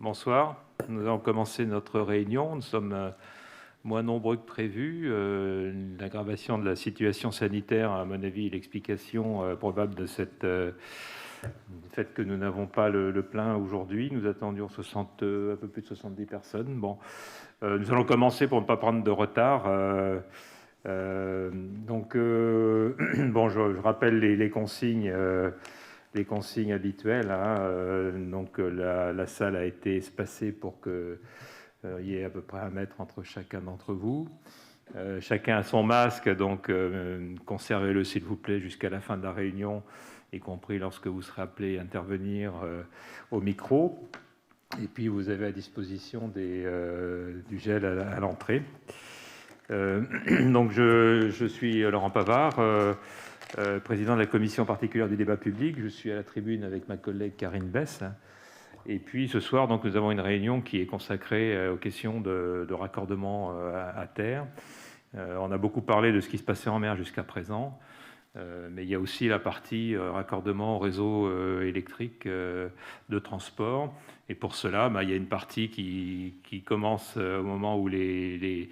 Bonsoir. Nous allons commencer notre réunion. Nous sommes moins nombreux que prévu. L'aggravation de la situation sanitaire, à mon avis, est l'explication probable de du fait que nous n'avons pas le plein aujourd'hui. Nous attendions un peu plus de 70 personnes. Bon, nous allons commencer pour ne pas prendre de retard. Bon, je rappelle les consignes. Les consignes habituelles. La salle a été espacée pour qu'il y ait à peu près 1 mètre entre chacun d'entre vous. Chacun a son masque, donc conservez-le s'il vous plaît jusqu'à la fin de la réunion, y compris lorsque vous serez appelé à intervenir au micro. Et puis vous avez à disposition du gel à l'entrée. Donc je suis Laurent Pavard, président de la commission particulière du débat public. Je suis à la tribune avec ma collègue Karine Bess. Et puis ce soir, donc, nous avons une réunion qui est consacrée aux questions de raccordement à terre. On a beaucoup parlé de ce qui se passait en mer jusqu'à présent, mais il y a aussi la partie raccordement au réseau électrique de transport. Et pour cela, il y a une partie qui commence au moment où les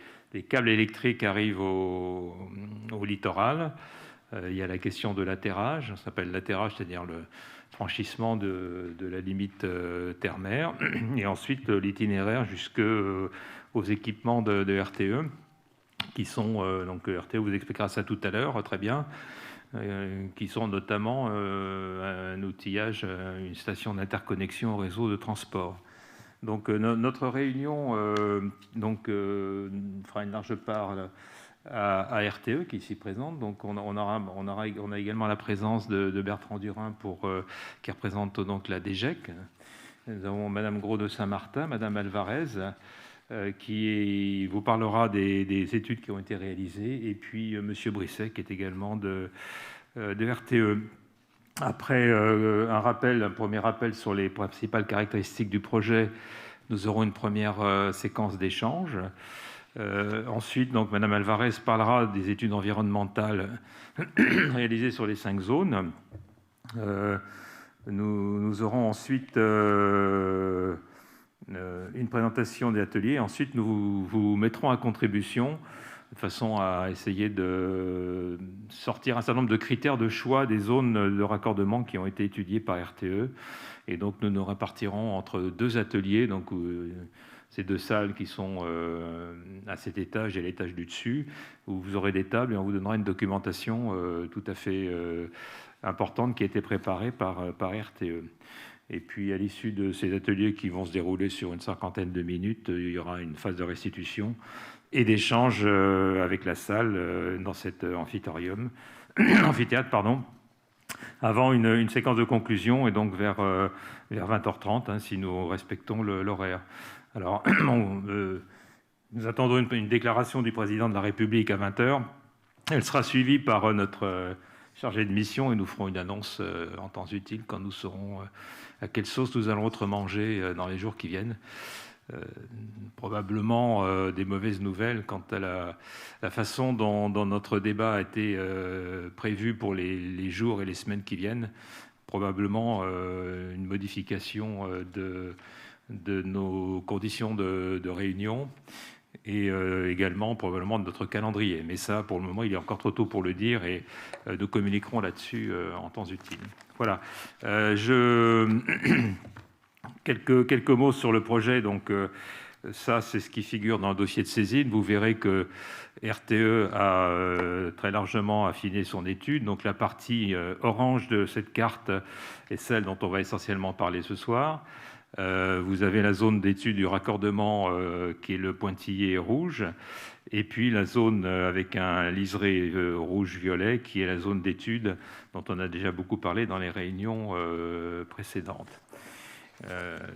câbles électriques arrivent au littoral. Il y a la question de l'atterrage, ça s'appelle l'atterrage, c'est-à-dire le franchissement de la limite terre-mer, et ensuite l'itinéraire jusqu'aux équipements de RTE, qui sont, donc RTE vous expliquera ça tout à l'heure, très bien, qui sont notamment un outillage, une station d'interconnexion au réseau de transport. Donc notre réunion fera une large part à RTE qui est ici présente. Donc on a également la présence de Bertrand Durin qui représente donc la DGEC. Nous avons Madame Gros de Saint-Martin, Madame Alvarez, qui vous parlera des études qui ont été réalisées, et puis Monsieur Brisset qui est également de RTE. Après un premier rappel sur les principales caractéristiques du projet, nous aurons une première séquence d'échange. Ensuite, donc, Madame Alvarez parlera des études environnementales réalisées sur les 5 zones. Nous aurons ensuite une présentation des ateliers. Ensuite, nous vous mettrons à contribution de façon à essayer de sortir un certain nombre de critères de choix des zones de raccordement qui ont été étudiées par RTE. Et donc, nous nous répartirons entre 2 ateliers. Donc, ces 2 salles qui sont à cet étage et à l'étage du dessus, où vous aurez des tables et on vous donnera une documentation tout à fait importante qui a été préparée par RTE. Et puis à l'issue de ces ateliers qui vont se dérouler sur une 50aine de minutes, il y aura une phase de restitution et d'échange avec la salle dans cet amphithéâtre, avant une séquence de conclusion, et donc vers 20h30, si nous respectons l'horaire. Alors, nous attendons une déclaration du président de la République à 20h. Elle sera suivie par notre chargé de mission, et nous ferons une annonce en temps utile quand nous saurons à quelle sauce nous allons autre manger dans les jours qui viennent. Probablement des mauvaises nouvelles quant à la façon dont notre débat a été prévu pour les jours et les semaines qui viennent. Probablement une modification de nos conditions de réunion, et également probablement de notre calendrier. Mais ça, pour le moment, il est encore trop tôt pour le dire, et nous communiquerons là-dessus en temps utile. Voilà. Quelques mots sur le projet. Donc, ça, c'est ce qui figure dans le dossier de saisine. Vous verrez que RTE a très largement affiné son étude. Donc, la partie orange de cette carte est celle dont on va essentiellement parler ce soir. Vous avez la zone d'étude du raccordement qui est le pointillé rouge, et puis la zone avec un liseré rouge-violet qui est la zone d'étude dont on a déjà beaucoup parlé dans les réunions précédentes.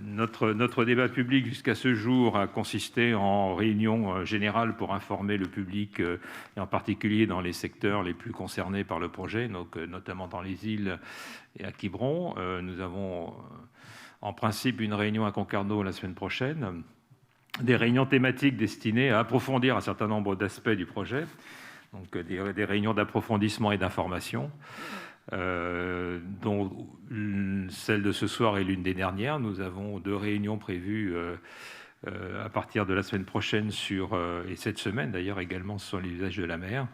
Notre débat public jusqu'à ce jour a consisté en réunion générale pour informer le public, et en particulier dans les secteurs les plus concernés par le projet, donc notamment dans les îles et à Quiberon. Nous avons en principe une réunion à Concarneau la semaine prochaine, des réunions thématiques destinées à approfondir un certain nombre d'aspects du projet, donc des réunions d'approfondissement et d'information. dont celle de ce soir est l'une des dernières. Nous avons 2 réunions prévues à partir de la semaine prochaine et cette semaine d'ailleurs également sur les usages de la mer.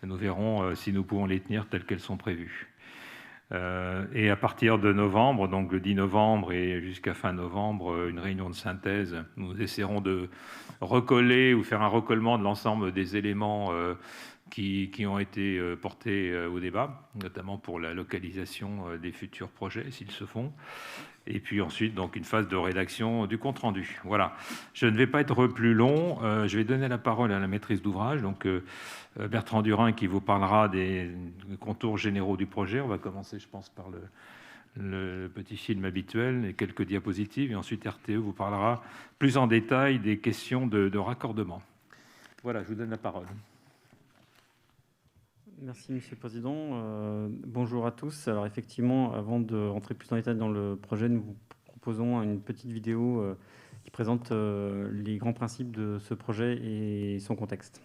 Nous verrons si nous pouvons les tenir telles qu'elles sont prévues. Et à partir de novembre, donc le 10 novembre et jusqu'à fin novembre, une réunion de synthèse. Nous essaierons de recoller ou faire un recollement de l'ensemble des éléments qui ont été portés au débat, notamment pour la localisation des futurs projets, s'ils se font. Et puis ensuite, donc, une phase de rédaction du compte-rendu. Voilà. Je ne vais pas être plus long. Je vais donner la parole à la maîtrise d'ouvrage, donc Bertrand Durin, qui vous parlera des contours généraux du projet. On va commencer, je pense, par le petit film habituel et quelques diapositives. Et ensuite, RTE vous parlera plus en détail des questions de raccordement. Voilà, je vous donne la parole. Merci, Monsieur le Président. Bonjour à tous. Alors effectivement, avant de rentrer plus en détail dans le projet, nous vous proposons une petite vidéo qui présente les grands principes de ce projet et son contexte.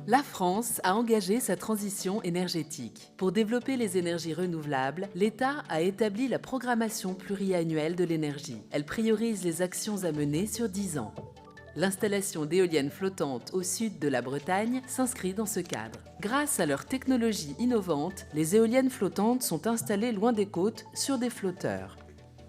La France a engagé sa transition énergétique. Pour développer les énergies renouvelables, l'État a établi la programmation pluriannuelle de l'énergie. Elle priorise les actions à mener sur 10 ans. L'installation d'éoliennes flottantes au sud de la Bretagne s'inscrit dans ce cadre. Grâce à leur technologie innovante, les éoliennes flottantes sont installées loin des côtes sur des flotteurs.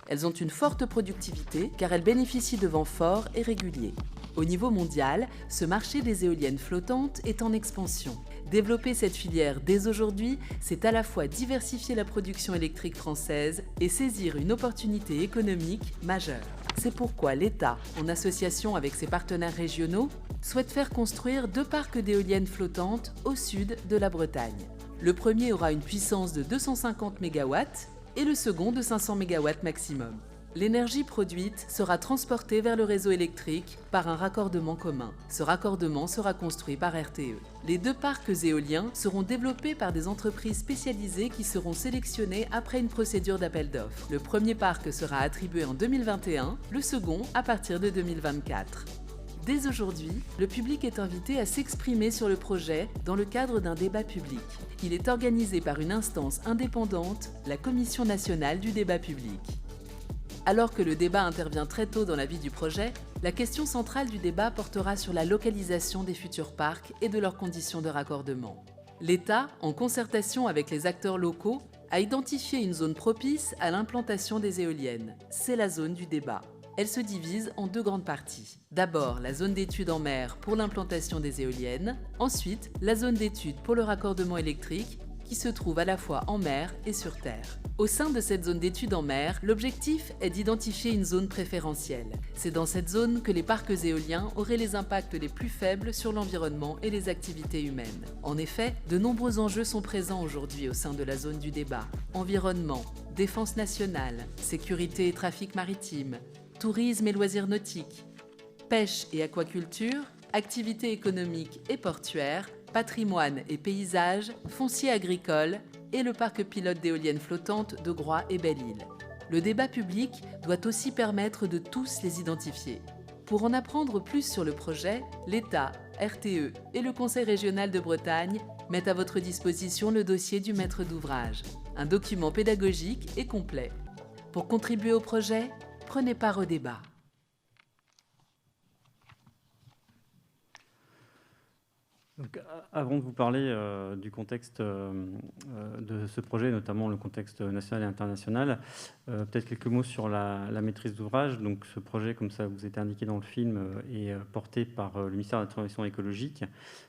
Elles ont une forte productivité car elles bénéficient de vents forts et réguliers. Au niveau mondial, ce marché des éoliennes flottantes est en expansion. Développer cette filière dès aujourd'hui, c'est à la fois diversifier la production électrique française et saisir une opportunité économique majeure. C'est pourquoi l'État, en association avec ses partenaires régionaux, souhaite faire construire 2 parcs d'éoliennes flottantes au sud de la Bretagne. Le premier aura une puissance de 250 MW et le second de 500 MW maximum. L'énergie produite sera transportée vers le réseau électrique par un raccordement commun. Ce raccordement sera construit par RTE. Les 2 parcs éoliens seront développés par des entreprises spécialisées qui seront sélectionnées après une procédure d'appel d'offres. Le premier parc sera attribué en 2021, le second à partir de 2024. Dès aujourd'hui, le public est invité à s'exprimer sur le projet dans le cadre d'un débat public. Il est organisé par une instance indépendante, la Commission nationale du débat public. Alors que le débat intervient très tôt dans la vie du projet, la question centrale du débat portera sur la localisation des futurs parcs et de leurs conditions de raccordement. L'État, en concertation avec les acteurs locaux, a identifié une zone propice à l'implantation des éoliennes. C'est la zone du débat. Elle se divise en 2 grandes parties. D'abord, la zone d'études en mer pour l'implantation des éoliennes. Ensuite, la zone d'études pour le raccordement électrique qui se trouve à la fois en mer et sur terre. Au sein de cette zone d'études en mer, l'objectif est d'identifier une zone préférentielle. C'est dans cette zone que les parcs éoliens auraient les impacts les plus faibles sur l'environnement et les activités humaines. En effet, de nombreux enjeux sont présents aujourd'hui au sein de la zone du débat. Environnement, défense nationale, sécurité et trafic maritime, tourisme et loisirs nautiques, pêche et aquaculture, activités économiques et portuaires, patrimoine et paysages, foncier agricole et le parc pilote d'éoliennes flottantes de Groix et Belle-Île. Le débat public doit aussi permettre de tous les identifier. Pour en apprendre plus sur le projet, l'État, RTE et le Conseil régional de Bretagne mettent à votre disposition le dossier du maître d'ouvrage, un document pédagogique et complet. Pour contribuer au projet, prenez part au débat. Donc, avant de vous parler du contexte de ce projet, notamment le contexte national et international, peut-être quelques mots sur la maîtrise d'ouvrage. Donc, ce projet, comme ça vous est indiqué dans le film, est porté par le ministère de la Transition écologique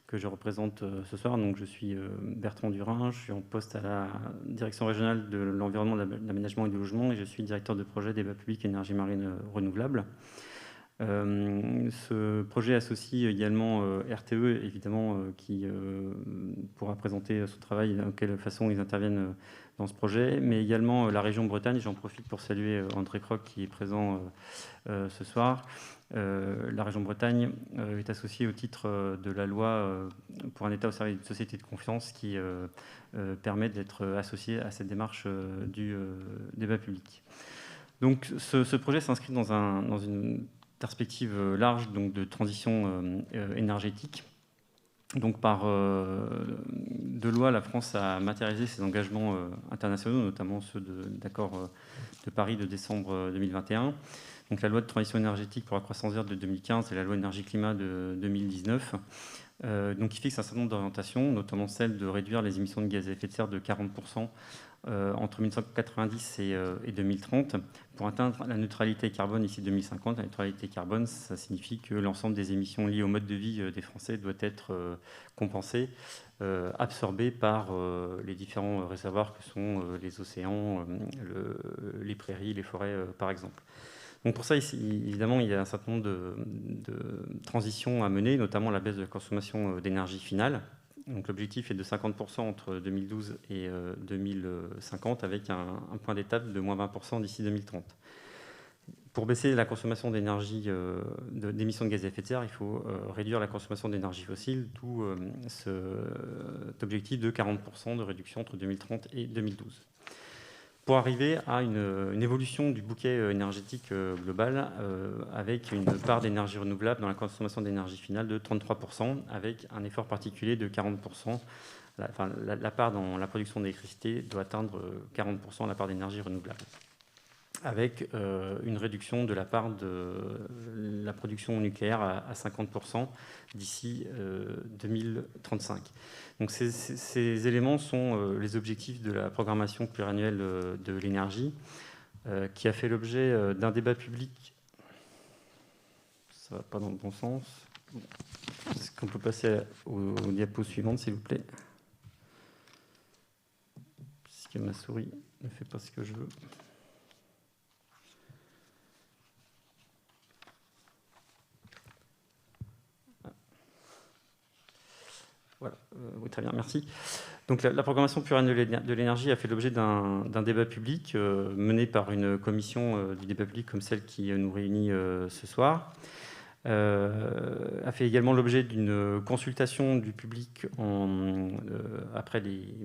que je représente ce soir. Donc, je suis Bertrand Durin, je suis en poste à la direction régionale de l'environnement, de l'aménagement et du logement et je suis directeur de projet débat public énergie marine renouvelable. Ce projet associe également RTE, évidemment, qui pourra présenter son travail, de quelle façon ils interviennent dans ce projet, mais également la région Bretagne. J'en profite pour saluer André Croc qui est présent ce soir. La région Bretagne est associée au titre de la loi pour un État au service d'une société de confiance qui permet d'être associée à cette démarche du débat public. Donc ce projet s'inscrit dans une perspective large donc de transition énergétique Donc, par de loi, la France a matérialisé ses engagements internationaux, notamment ceux de l'accord de Paris de décembre 2021. Donc, la loi de transition énergétique pour la croissance verte de 2015 et la loi énergie-climat de 2019, donc, qui fixe un certain nombre d'orientations, notamment celle de réduire les émissions de gaz à effet de serre de 40% entre 1990 et 2030 pour atteindre la neutralité carbone ici 2050. La neutralité carbone, ça signifie que l'ensemble des émissions liées au mode de vie des Français doit être compensé, absorbé par les différents réservoirs que sont les océans, les prairies, les forêts, par exemple. Donc pour ça, ici, évidemment, il y a un certain nombre de transitions à mener, notamment la baisse de la consommation d'énergie finale. Donc l'objectif est de 50% entre 2012 et 2050, avec un point d'étape de moins 20% d'ici 2030. Pour baisser la consommation d'énergie, d'émissions de gaz à effet de serre, il faut réduire la consommation d'énergie fossile, d'où cet objectif de 40% de réduction entre 2030 et 2012. Pour arriver à une évolution du bouquet énergétique global avec une part d'énergie renouvelable dans la consommation d'énergie finale de 33%, avec un effort particulier de 40%. La part dans la production d'électricité doit atteindre 40% de la part d'énergie renouvelable, avec une réduction de la part de la production nucléaire à 50% d'ici 2035. Donc ces éléments sont les objectifs de la programmation pluriannuelle de l'énergie, qui a fait l'objet d'un débat public. Ça ne va pas dans le bon sens. Est-ce qu'on peut passer aux diapos suivantes, s'il vous plaît? Puisque ma souris ne fait pas ce que je veux. Voilà, oui, très bien, merci. Donc la programmation pluriannuelle de l'énergie a fait l'objet d'un débat public mené par une commission du débat public comme celle qui nous réunit ce soir. A fait également l'objet d'une consultation du public après les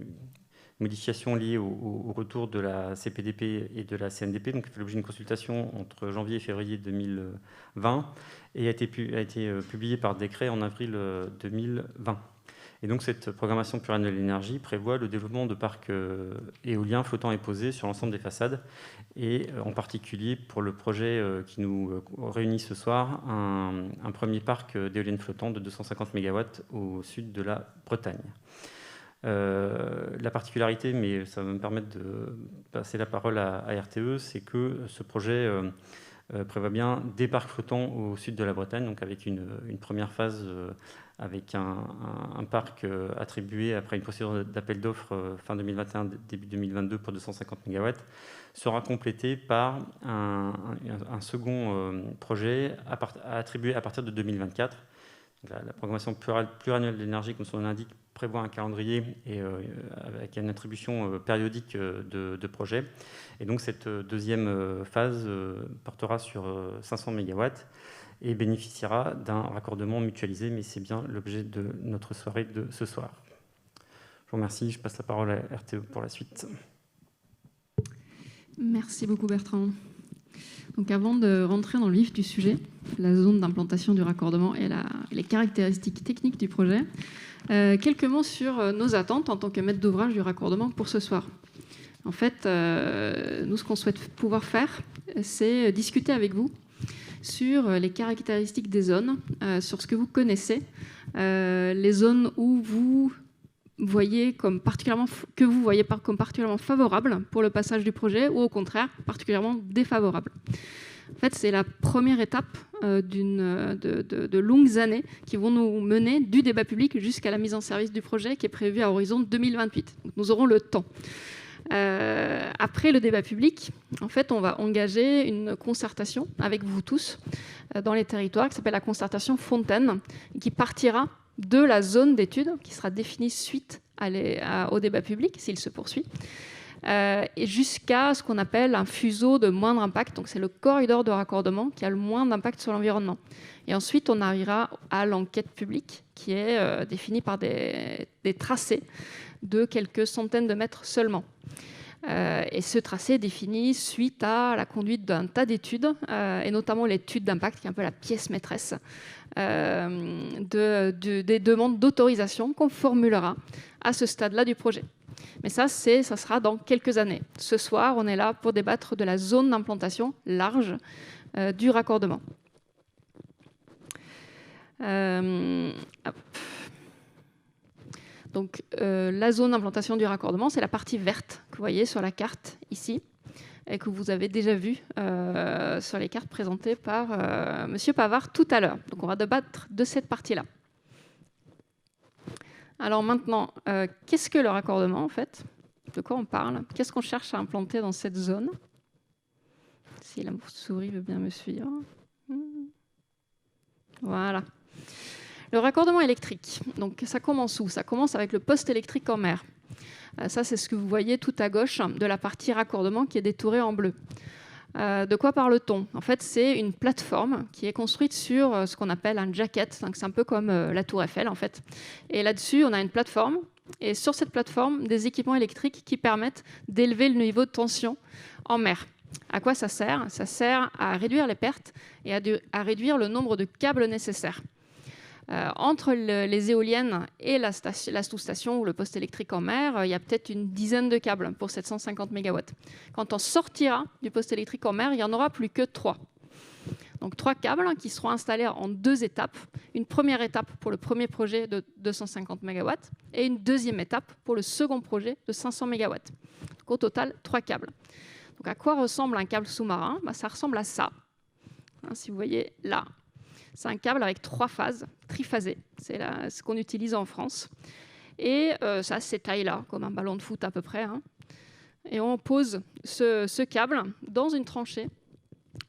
modifications liées au retour de la CPDP et de la CNDP. Donc, il a fait l'objet d'une consultation entre janvier et février 2020 et a été publiée par décret en avril 2020. Et donc, cette programmation pluriannuelle de l'énergie prévoit le développement de parcs éoliens flottants et posés sur l'ensemble des façades, et en particulier pour le projet qui nous réunit ce soir, un premier parc d'éoliennes flottantes de 250 MW au sud de la Bretagne. La particularité, mais ça va me permettre de passer la parole à RTE, c'est que ce projet prévoit bien des parcs flottants au sud de la Bretagne, donc avec une première phase avec un parc attribué après une procédure d'appel d'offres fin 2021, début 2022 pour 250 MW, sera complété par un second projet attribué à partir de 2024. La programmation pluriannuelle de l'énergie, comme son nom l'indique, prévoit un calendrier et avec une attribution périodique de projets. Et donc cette deuxième phase portera sur 500 MW et bénéficiera d'un raccordement mutualisé, mais c'est bien l'objet de notre soirée de ce soir. Je vous remercie, je passe la parole à RTE pour la suite. Merci beaucoup Bertrand. Donc avant de rentrer dans le vif du sujet, la zone d'implantation du raccordement et les caractéristiques techniques du projet, quelques mots sur nos attentes en tant que maître d'ouvrage du raccordement pour ce soir. En fait, nous, ce qu'on souhaite pouvoir faire, c'est discuter avec vous sur les caractéristiques des zones, sur ce que vous connaissez, les zones où vous voyez comme particulièrement favorables pour le passage du projet, ou au contraire particulièrement défavorables. En fait, c'est la première étape de longues années qui vont nous mener du débat public jusqu'à la mise en service du projet, qui est prévue à horizon 2028. Donc, nous aurons le temps. Après le débat public, en fait, on va engager une concertation avec vous tous dans les territoires qui s'appelle la concertation Fontaine, qui partira de la zone d'étude qui sera définie suite au débat public, s'il se poursuit, et jusqu'à ce qu'on appelle un fuseau de moindre impact. Donc c'est le corridor de raccordement qui a le moins d'impact sur l'environnement. Et ensuite, on arrivera à l'enquête publique qui est définie par des tracés de quelques centaines de mètres seulement. Et ce tracé est défini suite à la conduite d'un tas d'études, et notamment l'étude d'impact, qui est un peu la pièce maîtresse des demandes d'autorisation qu'on formulera à ce stade-là du projet. Mais ça sera dans quelques années. Ce soir, on est là pour débattre de la zone d'implantation large du raccordement. Donc, la zone d'implantation du raccordement, c'est la partie verte que vous voyez sur la carte ici et que vous avez déjà vue sur les cartes présentées par M. Pavard tout à l'heure. Donc, on va débattre de cette partie-là. Alors maintenant, qu'est-ce que le raccordement en fait? De quoi on parle? Qu'est-ce qu'on cherche à implanter dans cette zone? Si la souris veut bien me suivre. Voilà. Le raccordement électrique, donc ça commence où? Ça commence avec le poste électrique en mer. Ça, c'est ce que vous voyez tout à gauche de la partie raccordement qui est détourée en bleu. De quoi parle-t-on? En fait, c'est une plateforme qui est construite sur ce qu'on appelle un jacket. Donc, c'est un peu comme la tour Eiffel, en fait. Et là-dessus, on a une plateforme. Et sur cette plateforme, des équipements électriques qui permettent d'élever le niveau de tension en mer. À quoi ça sert? Ça sert à réduire les pertes et à réduire le nombre de câbles nécessaires. Entre les éoliennes et la sous-station ou le poste électrique en mer, il y a peut-être une dizaine de câbles pour 750 MW. Quand on sortira du poste électrique en mer, il n'y en aura plus que 3. Donc 3 câbles qui seront installés en 2 étapes. Une première étape pour le premier projet de 250 MW et une deuxième étape pour le second projet de 500 MW. Donc au total, 3 câbles. Donc à quoi ressemble un câble sous-marin? Ça ressemble à ça. Si vous voyez là. C'est un câble avec 3 phases, triphasé. C'est ce qu'on utilise en France. Et ça, c'est taille-là, comme un ballon de foot à peu près. Et on pose ce câble dans une tranchée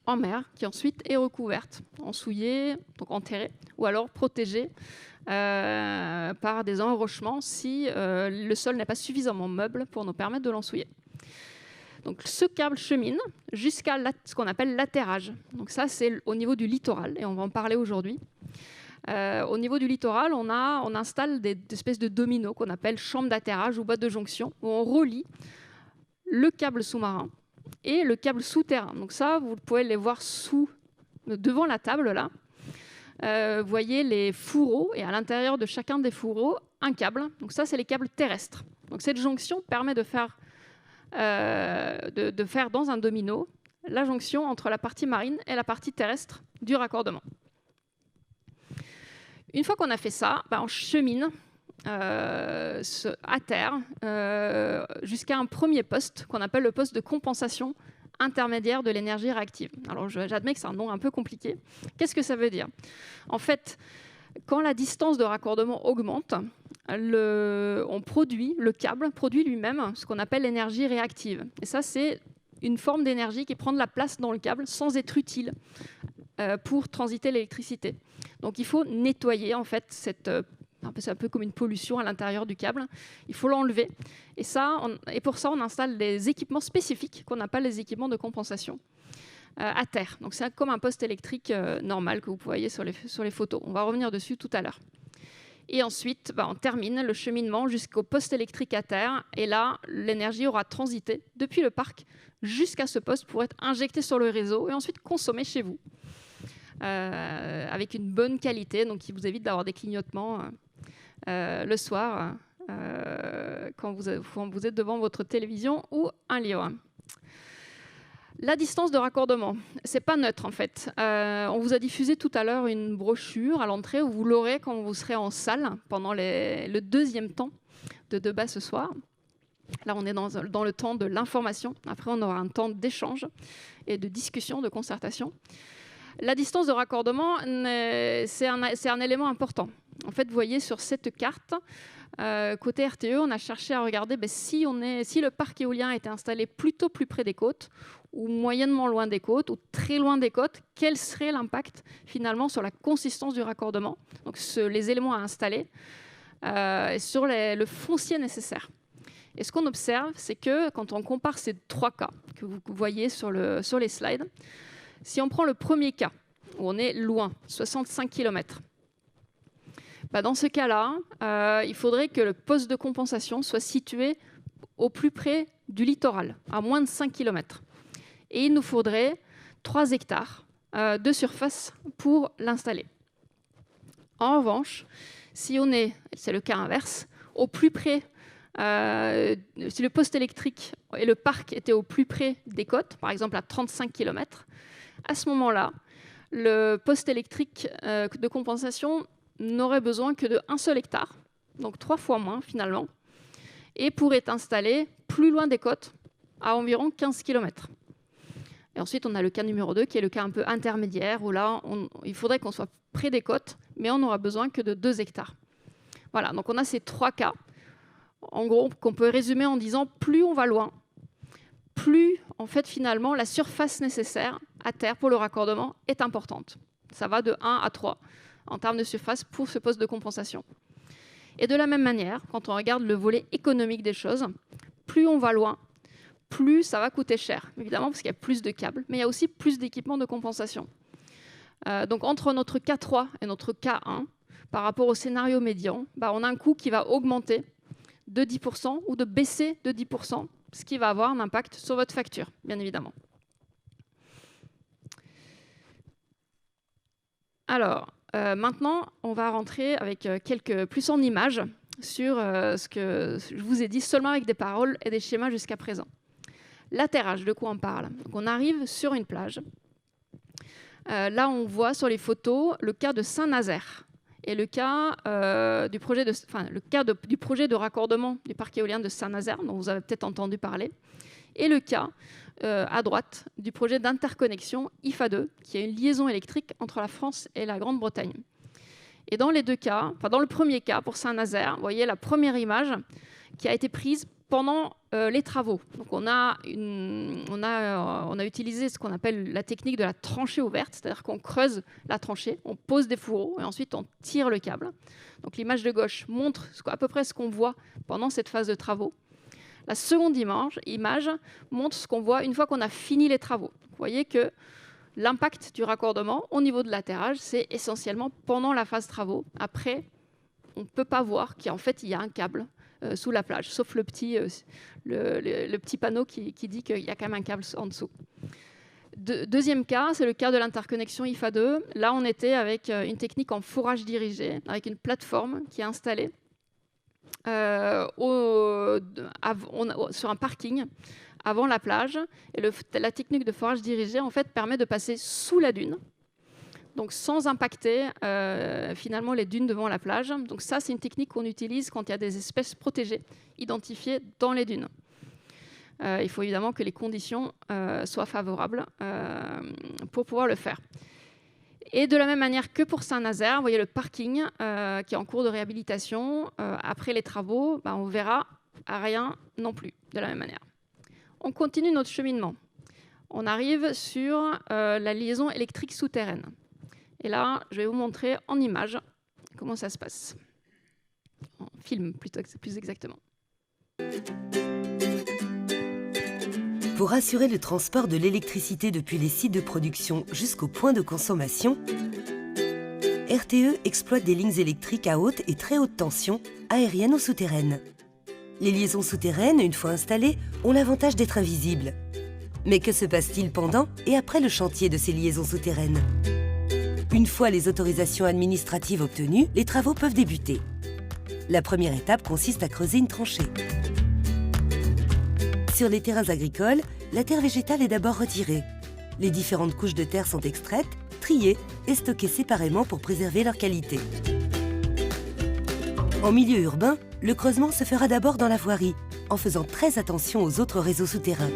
en mer, qui ensuite est recouverte, ensouillée, donc enterrée, ou alors protégée par des enrochements si le sol n'est pas suffisamment meuble pour nous permettre de l'ensouiller. Donc, ce câble chemine jusqu'à ce qu'on appelle l'atterrage. Donc ça, c'est au niveau du littoral, et on va en parler aujourd'hui. Au niveau du littoral, on installe des espèces de dominos qu'on appelle chambres d'atterrage ou boîtes de jonction, où on relie le câble sous-marin et le câble souterrain. Donc ça, vous pouvez les voir devant la table, là. Vous voyez les fourreaux, et à l'intérieur de chacun des fourreaux, un câble. Donc ça, c'est les câbles terrestres. Donc cette jonction permet de faire dans un domino la jonction entre la partie marine et la partie terrestre du raccordement. Une fois qu'on a fait ça, on chemine à terre jusqu'à un premier poste qu'on appelle le poste de compensation intermédiaire de l'énergie réactive. Alors j'admets que c'est un nom un peu compliqué. Qu'est-ce que ça veut dire? En fait, quand la distance de raccordement augmente, le câble produit lui-même ce qu'on appelle l'énergie réactive. Et ça, c'est une forme d'énergie qui prend de la place dans le câble sans être utile pour transiter l'électricité. Donc il faut nettoyer en fait c'est un peu comme une pollution à l'intérieur du câble. Il faut l'enlever. Et pour ça, on installe des équipements spécifiques qu'on appelle les équipements de compensation à terre. Donc c'est comme un poste électrique normal que vous voyez sur les photos. On va revenir dessus tout à l'heure. Et ensuite, on termine le cheminement jusqu'au poste électrique à terre. Et là, l'énergie aura transité depuis le parc jusqu'à ce poste pour être injectée sur le réseau et ensuite consommée chez vous. Avec une bonne qualité, donc qui vous évite d'avoir des clignotements le soir quand vous êtes devant votre télévision ou un livre. La distance de raccordement, c'est pas neutre en fait. On vous a diffusé tout à l'heure une brochure à l'entrée où vous l'aurez quand vous serez en salle pendant le deuxième temps de débat ce soir. Là, on est dans le temps de l'information. Après, on aura un temps d'échange et de discussion, de concertation. La distance de raccordement, c'est un élément important. En fait, vous voyez sur cette carte, côté RTE, on a cherché à regarder si le parc éolien était installé plutôt plus près des côtes, ou moyennement loin des côtes, ou très loin des côtes, quel serait l'impact finalement sur la consistance du raccordement, donc les éléments à installer, et sur le foncier nécessaire. Et ce qu'on observe, c'est que quand on compare ces 3 cas que vous voyez sur les slides, si on prend le premier cas, où on est loin, 65 km, dans ce cas-là, il faudrait que le poste de compensation soit situé au plus près du littoral, à moins de 5 km. Et il nous faudrait 3 hectares de surface pour l'installer. En revanche, si on est, c'est le cas inverse, au plus près, si le poste électrique et le parc étaient au plus près des côtes, par exemple à 35 km, à ce moment-là, le poste électrique de compensation n'aurait besoin que de 1 seul hectare, donc 3 fois moins finalement, et pourrait être installé plus loin des côtes, à environ 15 km. Et ensuite, on a le cas numéro 2, qui est le cas un peu intermédiaire, où là, il faudrait qu'on soit près des côtes, mais on n'aura besoin que de 2 hectares. Voilà, donc on a ces 3 cas, en gros, qu'on peut résumer en disant plus on va loin, plus, en fait, finalement, la surface nécessaire à terre pour le raccordement est importante. Ça va de 1 à 3 en termes de surface pour ce poste de compensation. Et de la même manière, quand on regarde le volet économique des choses, plus on va loin, plus ça va coûter cher, évidemment, parce qu'il y a plus de câbles, mais il y a aussi plus d'équipements de compensation. Donc, entre notre cas 3 et notre cas 1, par rapport au scénario médian, on a un coût qui va augmenter de 10% ou de baisser de 10%, ce qui va avoir un impact sur votre facture, bien évidemment. Alors, maintenant, on va rentrer avec plus en images sur ce que je vous ai dit seulement avec des paroles et des schémas jusqu'à présent. L'atterrage, de quoi on parle? Donc, on arrive sur une plage. Là, on voit sur les photos le cas de Saint-Nazaire et le cas, du projet de raccordement du parc éolien de Saint-Nazaire, dont vous avez peut-être entendu parler, et le cas à droite du projet d'interconnexion IFA2, qui est une liaison électrique entre la France et la Grande-Bretagne. Et dans les deux cas, dans le premier cas, pour Saint-Nazaire, vous voyez la première image qui a été prise pendant les travaux. Donc on a utilisé ce qu'on appelle la technique de la tranchée ouverte, c'est-à-dire qu'on creuse la tranchée, on pose des fourreaux et ensuite on tire le câble. Donc l'image de gauche montre à peu près ce qu'on voit pendant cette phase de travaux. La seconde image montre ce qu'on voit une fois qu'on a fini les travaux. Vous voyez que l'impact du raccordement au niveau de l'atterrage, c'est essentiellement pendant la phase travaux. Après, on ne peut pas voir qu'en fait, il y a un câble sous la plage, sauf le petit panneau qui dit qu'il y a quand même un câble en dessous. Deuxième cas, c'est le cas de l'interconnexion IFA2. Là, on était avec une technique en forage dirigé, avec une plateforme qui est installée sur un parking avant la plage. Et la technique de forage dirigé, en fait, permet de passer sous la dune, donc sans impacter finalement les dunes devant la plage. Donc ça, c'est une technique qu'on utilise quand il y a des espèces protégées identifiées dans les dunes. Il faut évidemment que les conditions soient favorables pour pouvoir le faire. Et de la même manière que pour Saint-Nazaire, vous voyez le parking qui est en cours de réhabilitation. Après les travaux, on verra rien non plus de la même manière. On continue notre cheminement. On arrive sur la liaison électrique souterraine. Et là, je vais vous montrer en image comment ça se passe. En film, plus exactement. Pour assurer le transport de l'électricité depuis les sites de production jusqu'au point de consommation, RTE exploite des lignes électriques à haute et très haute tension, aériennes ou souterraines. Les liaisons souterraines, une fois installées, ont l'avantage d'être invisibles. Mais que se passe-t-il pendant et après le chantier de ces liaisons souterraines ? Une fois les autorisations administratives obtenues, les travaux peuvent débuter. La première étape consiste à creuser une tranchée. Sur les terrains agricoles, la terre végétale est d'abord retirée. Les différentes couches de terre sont extraites, triées et stockées séparément pour préserver leur qualité. En milieu urbain, le creusement se fera d'abord dans la voirie, en faisant très attention aux autres réseaux souterrains.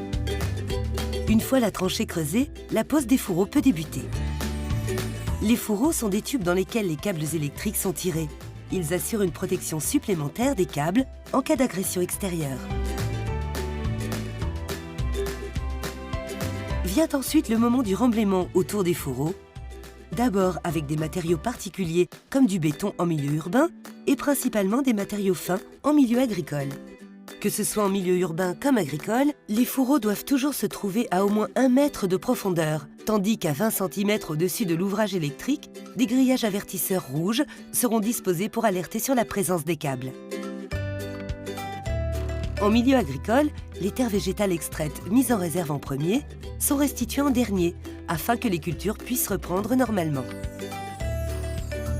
Une fois la tranchée creusée, la pose des fourreaux peut débuter. Les fourreaux sont des tubes dans lesquels les câbles électriques sont tirés. Ils assurent une protection supplémentaire des câbles en cas d'agression extérieure. Vient ensuite le moment du remblaiement autour des fourreaux, d'abord avec des matériaux particuliers comme du béton en milieu urbain et principalement des matériaux fins en milieu agricole. Que ce soit en milieu urbain comme agricole, les fourreaux doivent toujours se trouver à au moins 1 mètre de profondeur, tandis qu'à 20 cm au-dessus de l'ouvrage électrique, des grillages avertisseurs rouges seront disposés pour alerter sur la présence des câbles. En milieu agricole, les terres végétales extraites mises en réserve en premier sont restituées en dernier, afin que les cultures puissent reprendre normalement.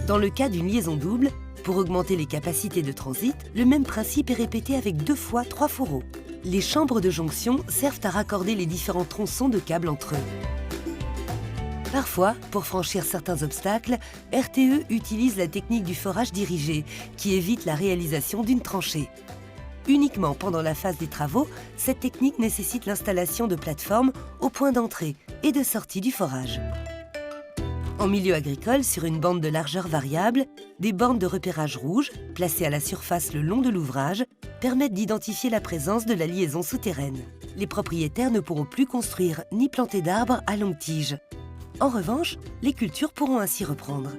Dans le cas d'une liaison double, pour augmenter les capacités de transit, le même principe est répété avec 2 fois 3 fourreaux. Les chambres de jonction servent à raccorder les différents tronçons de câbles entre eux. Parfois, pour franchir certains obstacles, RTE utilise la technique du forage dirigé, qui évite la réalisation d'une tranchée. Uniquement pendant la phase des travaux, cette technique nécessite l'installation de plateformes au point d'entrée et de sortie du forage. En milieu agricole, sur une bande de largeur variable, des bornes de repérage rouges, placées à la surface le long de l'ouvrage, permettent d'identifier la présence de la liaison souterraine. Les propriétaires ne pourront plus construire ni planter d'arbres à longue tige. En revanche, les cultures pourront ainsi reprendre.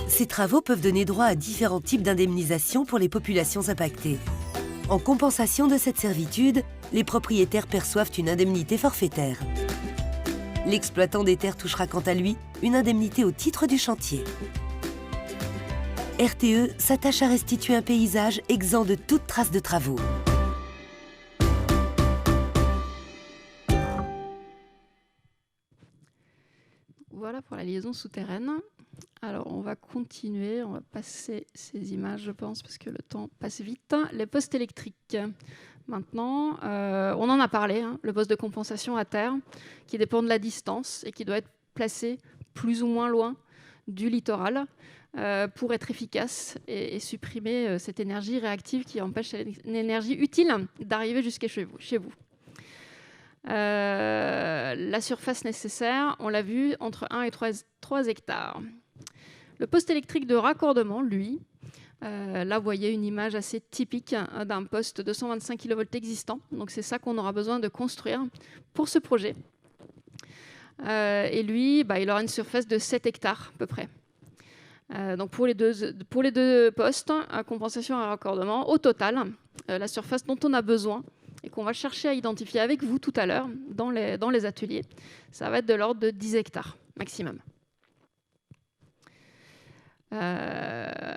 Ces travaux peuvent donner droit à différents types d'indemnisation pour les populations impactées. En compensation de cette servitude, les propriétaires perçoivent une indemnité forfaitaire. L'exploitant des terres touchera quant à lui une indemnité au titre du chantier. RTE s'attache à restituer un paysage exempt de toute trace de travaux. Voilà pour la liaison souterraine. Alors, on va continuer, on va passer ces images, je pense, parce que le temps passe vite. Les postes électriques. Maintenant, on en a parlé, hein, le poste de compensation à terre, qui dépend de la distance et qui doit être placé plus ou moins loin du littoral pour être efficace et supprimer cette énergie réactive qui empêche une énergie utile d'arriver jusqu'à chez vous. La surface nécessaire, on l'a vu, entre 1 et 3 hectares. Le poste électrique de raccordement, lui, là, vous voyez une image assez typique d'un poste de 225 kV existant. Donc, c'est ça qu'on aura besoin de construire pour ce projet. Et lui, il aura une surface de 7 hectares à peu près. Donc, pour les deux postes, compensation et raccordement, au total, la surface dont on a besoin et qu'on va chercher à identifier avec vous tout à l'heure dans les ateliers, ça va être de l'ordre de 10 hectares maximum.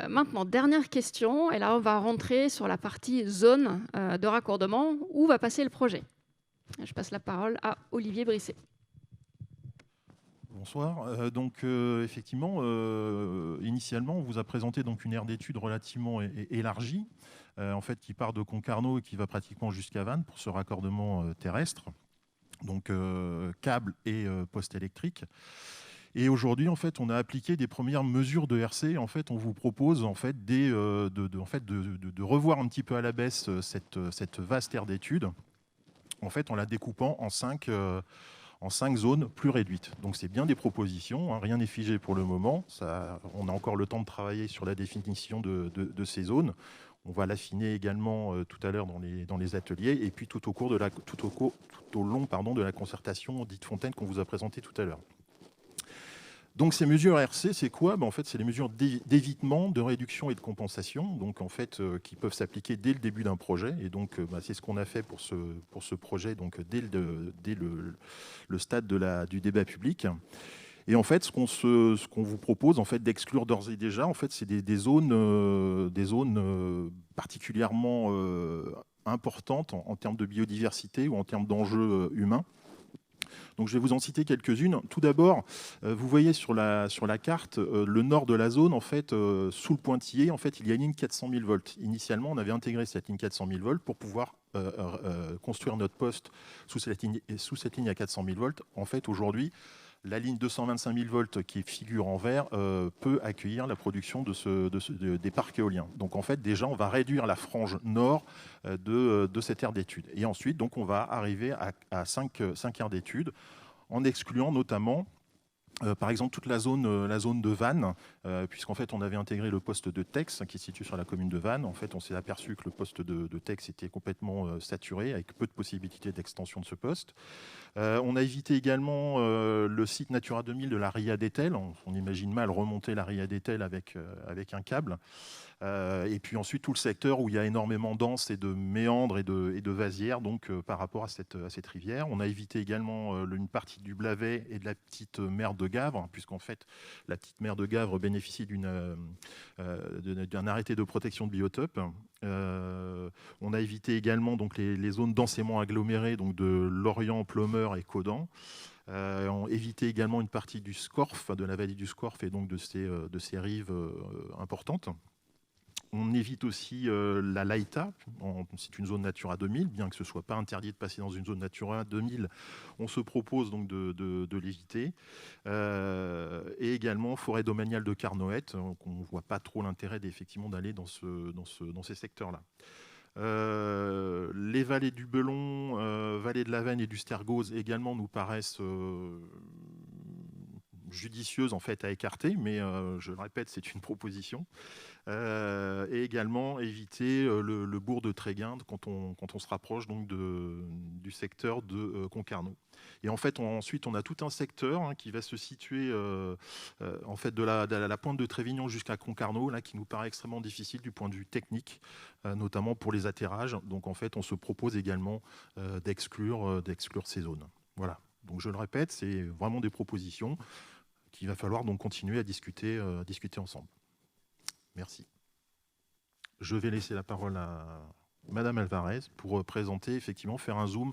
Maintenant, dernière question, et là on va rentrer sur la partie zone de raccordement où va passer le projet. Je passe la parole à Olivier Brisset. Bonsoir. Effectivement, initialement, on vous a présenté donc une aire d'étude relativement élargie, en fait, qui part de Concarneau et qui va pratiquement jusqu'à Vannes pour ce raccordement terrestre, donc câble et poste électrique. Et aujourd'hui, en fait, on a appliqué des premières mesures de RC. En fait, on vous propose en fait, de revoir un petit peu à la baisse cette vaste aire d'étude, en fait, en la découpant en 5 zones plus réduites. Donc, c'est bien des propositions, hein, rien n'est figé pour le moment. On a encore le temps de travailler sur la définition de ces zones. On va l'affiner également tout à l'heure dans les ateliers et puis tout au long de la concertation dite Fontaine qu'on vous a présentée tout à l'heure. Donc ces mesures RC, c'est quoi ? En fait, c'est les mesures d'évitement, de réduction et de compensation, donc en fait, qui peuvent s'appliquer dès le début d'un projet. Et donc, c'est ce qu'on a fait pour ce projet, donc dès le stade du débat public. Et en fait, ce qu'on vous propose, en fait, d'exclure d'ores et déjà, en fait, c'est des zones particulièrement importantes en termes de biodiversité ou en termes d'enjeux humains. Donc, je vais vous en citer quelques-unes. Tout d'abord, vous voyez sur la carte le nord de la zone, en fait, sous le pointillé, en fait, il y a une ligne 400 000 volts. Initialement, on avait intégré cette ligne 400 000 volts pour pouvoir construire notre poste sous cette ligne à 400 000 volts. En fait, aujourd'hui, la ligne 225 000 volts qui figure en vert peut accueillir la production des parcs éoliens. Donc en fait, déjà, on va réduire la frange nord de cette aire d'étude. Et ensuite, donc, on va arriver à 5 aires d'étude en excluant notamment par exemple, toute la zone de Vannes, puisqu'en fait, on avait intégré le poste de Tex qui se situe sur la commune de Vannes. En fait, on s'est aperçu que le poste de Tex était complètement saturé, avec peu de possibilités d'extension de ce poste. On a évité également le site Natura 2000 de la Ria d'Etel. On imagine mal remonter la Ria d'Etel avec un câble. Et puis ensuite, tout le secteur où il y a énormément d'anses et de méandres et de vasières, donc par rapport à cette rivière. On a évité également une partie du Blavet et de la petite mer de de Gavre, puisqu'en fait, la petite mer de Gavre bénéficie d'un arrêté de protection de biotope. On a évité également donc, les zones densément agglomérées donc de Lorient, Plomeur et Caudan. On évitait également une partie du Scorff, de la vallée du Scorff et donc de ses rives importantes. On évite aussi la Laïta, c'est une zone Natura 2000, bien que ce ne soit pas interdit de passer dans une zone Natura 2000, on se propose donc de l'éviter. Et également forêt domaniale de Carnoët, on ne voit pas trop l'intérêt effectivement d'aller dans ces secteurs-là. Les vallées du Belon, vallée de la Veine et du Stergoz également nous paraissent judicieuses en fait à écarter, mais je le répète, c'est une proposition. Et également éviter le bourg de Tréguinde quand on se rapproche donc du secteur de Concarneau. Et en fait, ensuite, on a tout un secteur qui va se situer en fait de la pointe de Trévignon jusqu'à Concarneau, là, qui nous paraît extrêmement difficile du point de vue technique, notamment pour les atterrages. Donc en fait, on se propose également d'exclure ces zones. Voilà. Donc je le répète, c'est vraiment des propositions qu'il va falloir donc continuer à discuter ensemble. Merci. Je vais laisser la parole à Madame Alvarez pour présenter, effectivement, faire un zoom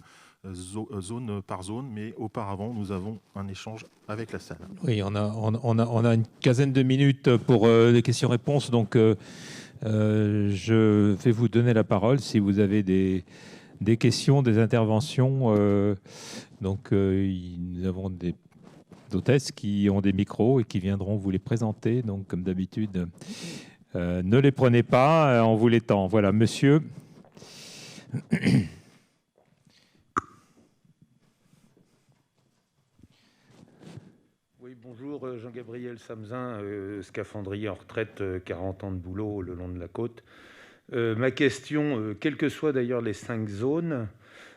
zone par zone, mais auparavant, nous avons un échange avec la salle. Oui, on a une quinzaine de minutes pour les questions-réponses, donc je vais vous donner la parole si vous avez des questions, des interventions. Donc, nous avons des hôtesses qui ont des micros et qui viendront vous les présenter. Donc, comme d'habitude, ne les prenez pas, on vous les tend. Voilà, monsieur. Oui, bonjour, Jean-Gabriel Samzin, scaphandrier en retraite, 40 ans de boulot le long de la côte. Ma question, quelles que soient d'ailleurs les 5 zones,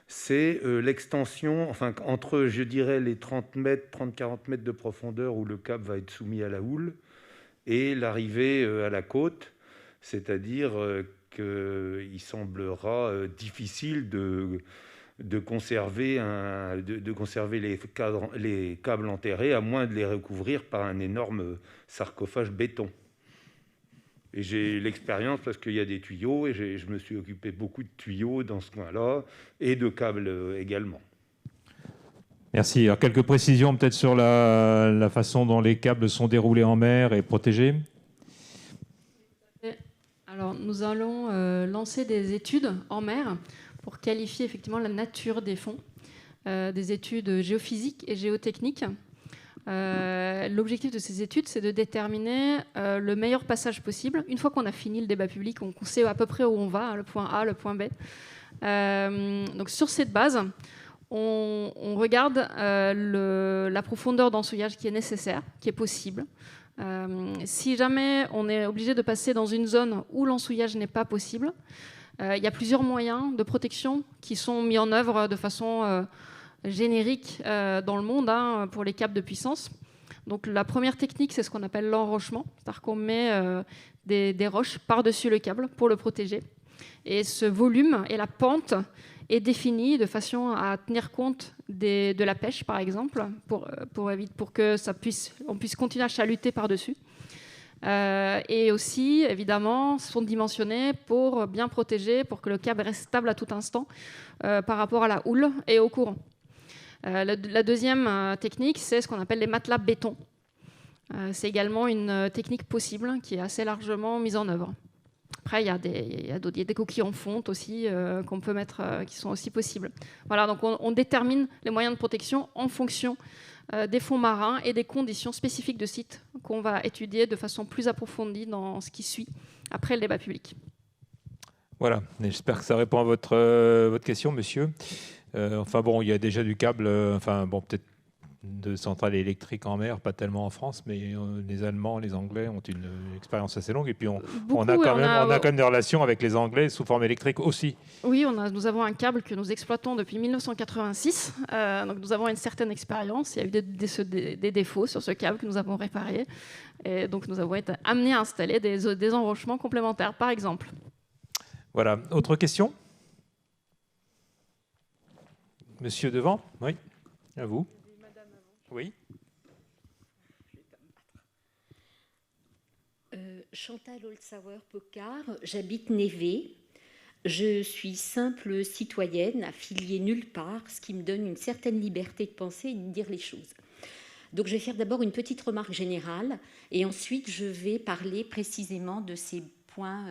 c'est l'extension, enfin entre, je dirais, les 30-40 mètres de profondeur où le cap va être soumis à la houle et l'arrivée à la côte, c'est-à-dire qu'il semblera difficile de conserver les câbles enterrés, à moins de les recouvrir par un énorme sarcophage béton. Et j'ai l'expérience parce qu'il y a des tuyaux et je me suis occupé beaucoup de tuyaux dans ce coin-là et de câbles également. Merci. Alors, quelques précisions peut-être sur la façon dont les câbles sont déroulés en mer et protégés. Alors, nous allons lancer des études en mer pour qualifier effectivement la nature des fonds, des études géophysiques et géotechniques. L'objectif de ces études, c'est de déterminer le meilleur passage possible. Une fois qu'on a fini le débat public, on sait à peu près où on va, hein, le point A, le point B. Donc sur cette base, on regarde la profondeur d'ensouillage qui est nécessaire, qui est possible. Si jamais on est obligé de passer dans une zone où l'ensouillage n'est pas possible, il y a plusieurs moyens de protection qui sont mis en œuvre de façon générique dans le monde pour les câbles de puissance. Donc la première technique, c'est ce qu'on appelle l'enrochement, c'est-à-dire qu'on met des roches par-dessus le câble pour le protéger. Et ce volume et la pente est défini de façon à tenir compte de la pêche, par exemple, pour que on puisse continuer à chaluter par-dessus. Et aussi, évidemment, sont dimensionnés pour bien protéger, pour que le câble reste stable à tout instant par rapport à la houle et au courant. La deuxième technique, c'est ce qu'on appelle les matelas béton. C'est également une technique possible qui est assez largement mise en œuvre. Après, il y a des coquilles en fonte aussi qu'on peut mettre, qui sont aussi possibles. Voilà, donc on détermine les moyens de protection en fonction des fonds marins et des conditions spécifiques de site qu'on va étudier de façon plus approfondie dans ce qui suit après le débat public. Voilà, j'espère que ça répond à votre question, monsieur. Enfin bon, il y a déjà du câble, peut-être de centrales électriques en mer, pas tellement en France, mais les Allemands, les Anglais ont une expérience assez longue. Et puis on a quand même des relations avec les Anglais sous forme électrique aussi. Oui, nous avons un câble que nous exploitons depuis 1986. Donc nous avons une certaine expérience. Il y a eu des défauts sur ce câble que nous avons réparé. Et donc nous avons été amenés à installer des enrochements complémentaires, par exemple. Voilà. Autre question ? Monsieur devant ? Oui. À vous. Oui. Chantal Holzhauer-Pocard, j'habite Névé. Je suis simple citoyenne, affiliée nulle part, ce qui me donne une certaine liberté de penser et de dire les choses. Donc je vais faire d'abord une petite remarque générale et ensuite je vais parler précisément de ces points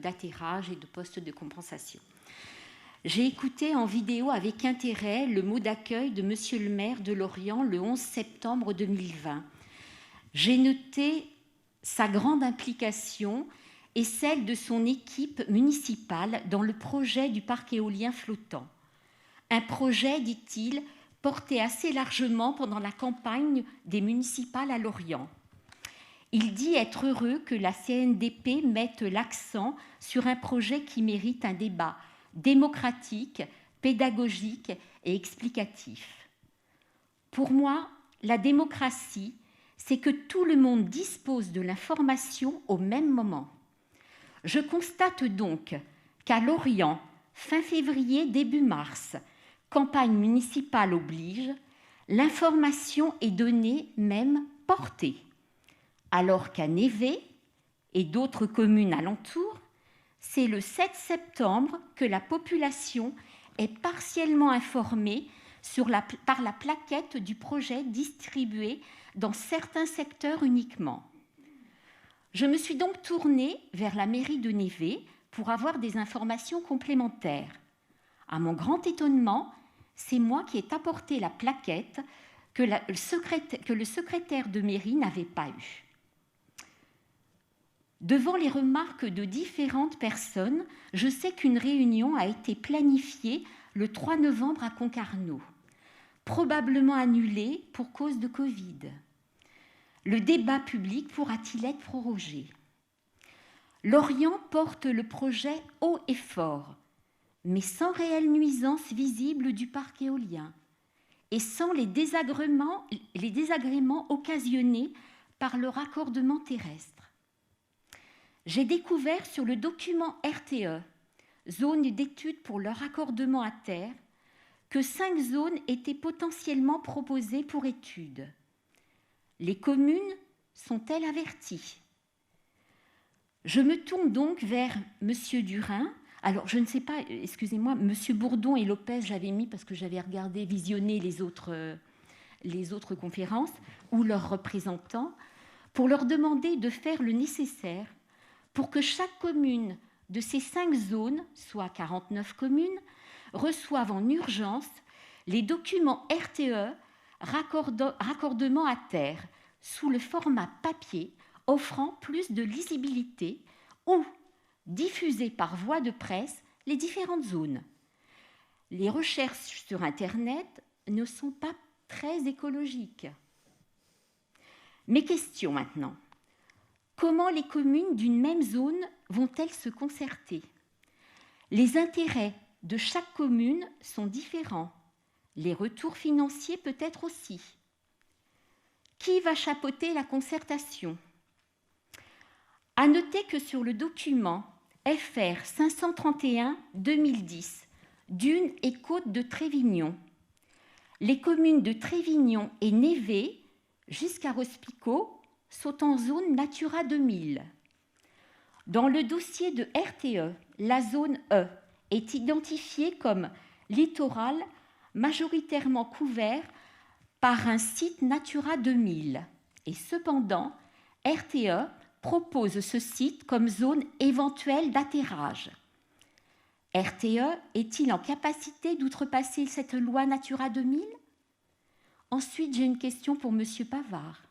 d'atterrage et de postes de compensation. J'ai écouté en vidéo avec intérêt le mot d'accueil de Monsieur le maire de Lorient le 11 septembre 2020. J'ai noté sa grande implication et celle de son équipe municipale dans le projet du parc éolien flottant. Un projet, dit-il, porté assez largement pendant la campagne des municipales à Lorient. Il dit être heureux que la CNDP mette l'accent sur un projet qui mérite un débat démocratique, pédagogique et explicatif. Pour moi, la démocratie, c'est que tout le monde dispose de l'information au même moment. Je constate donc qu'à Lorient, fin février, début mars, campagne municipale oblige, l'information est donnée, même portée. Alors qu'à Névé et d'autres communes alentours, c'est le 7 septembre que la population est partiellement informée par la plaquette du projet distribué dans certains secteurs uniquement. Je me suis donc tournée vers la mairie de Névé pour avoir des informations complémentaires. À mon grand étonnement, c'est moi qui ai apporté la plaquette que le secrétaire de mairie n'avait pas eue. Devant les remarques de différentes personnes, je sais qu'une réunion a été planifiée le 3 novembre à Concarneau, probablement annulée pour cause de Covid. Le débat public pourra-t-il être prorogé? Lorient porte le projet haut et fort, mais sans réelle nuisance visible du parc éolien et sans les désagréments occasionnés par le raccordement terrestre. J'ai découvert sur le document RTE, zone d'étude pour le raccordement à terre, que 5 zones étaient potentiellement proposées pour étude. Les communes sont-elles averties? Je me tourne donc vers M. Durin. Alors, je ne sais pas, excusez-moi, M. Bourdon et Lopez, j'avais mis parce que j'avais regardé, visionné les autres conférences, ou leurs représentants, pour leur demander de faire le nécessaire pour que chaque commune de ces 5 zones, soit 49 communes, reçoive en urgence les documents RTE raccordement à terre sous le format papier offrant plus de lisibilité ou diffuser par voie de presse les différentes zones. Les recherches sur Internet ne sont pas très écologiques. Mes questions maintenant. Comment les communes d'une même zone vont-elles se concerter? Les intérêts de chaque commune sont différents. Les retours financiers peut-être aussi. Qui va chapeauter la concertation? À noter que sur le document FR 531-2010, Dunes et Côtes de Trévignon, les communes de Trévignon et Névé, jusqu'à Rospico, sont en zone Natura 2000. Dans le dossier de RTE, la zone E est identifiée comme littoral majoritairement couvert par un site Natura 2000. Et cependant, RTE propose ce site comme zone éventuelle d'atterrage. RTE est-il en capacité d'outrepasser cette loi Natura 2000? Ensuite, j'ai une question pour M. Pavard.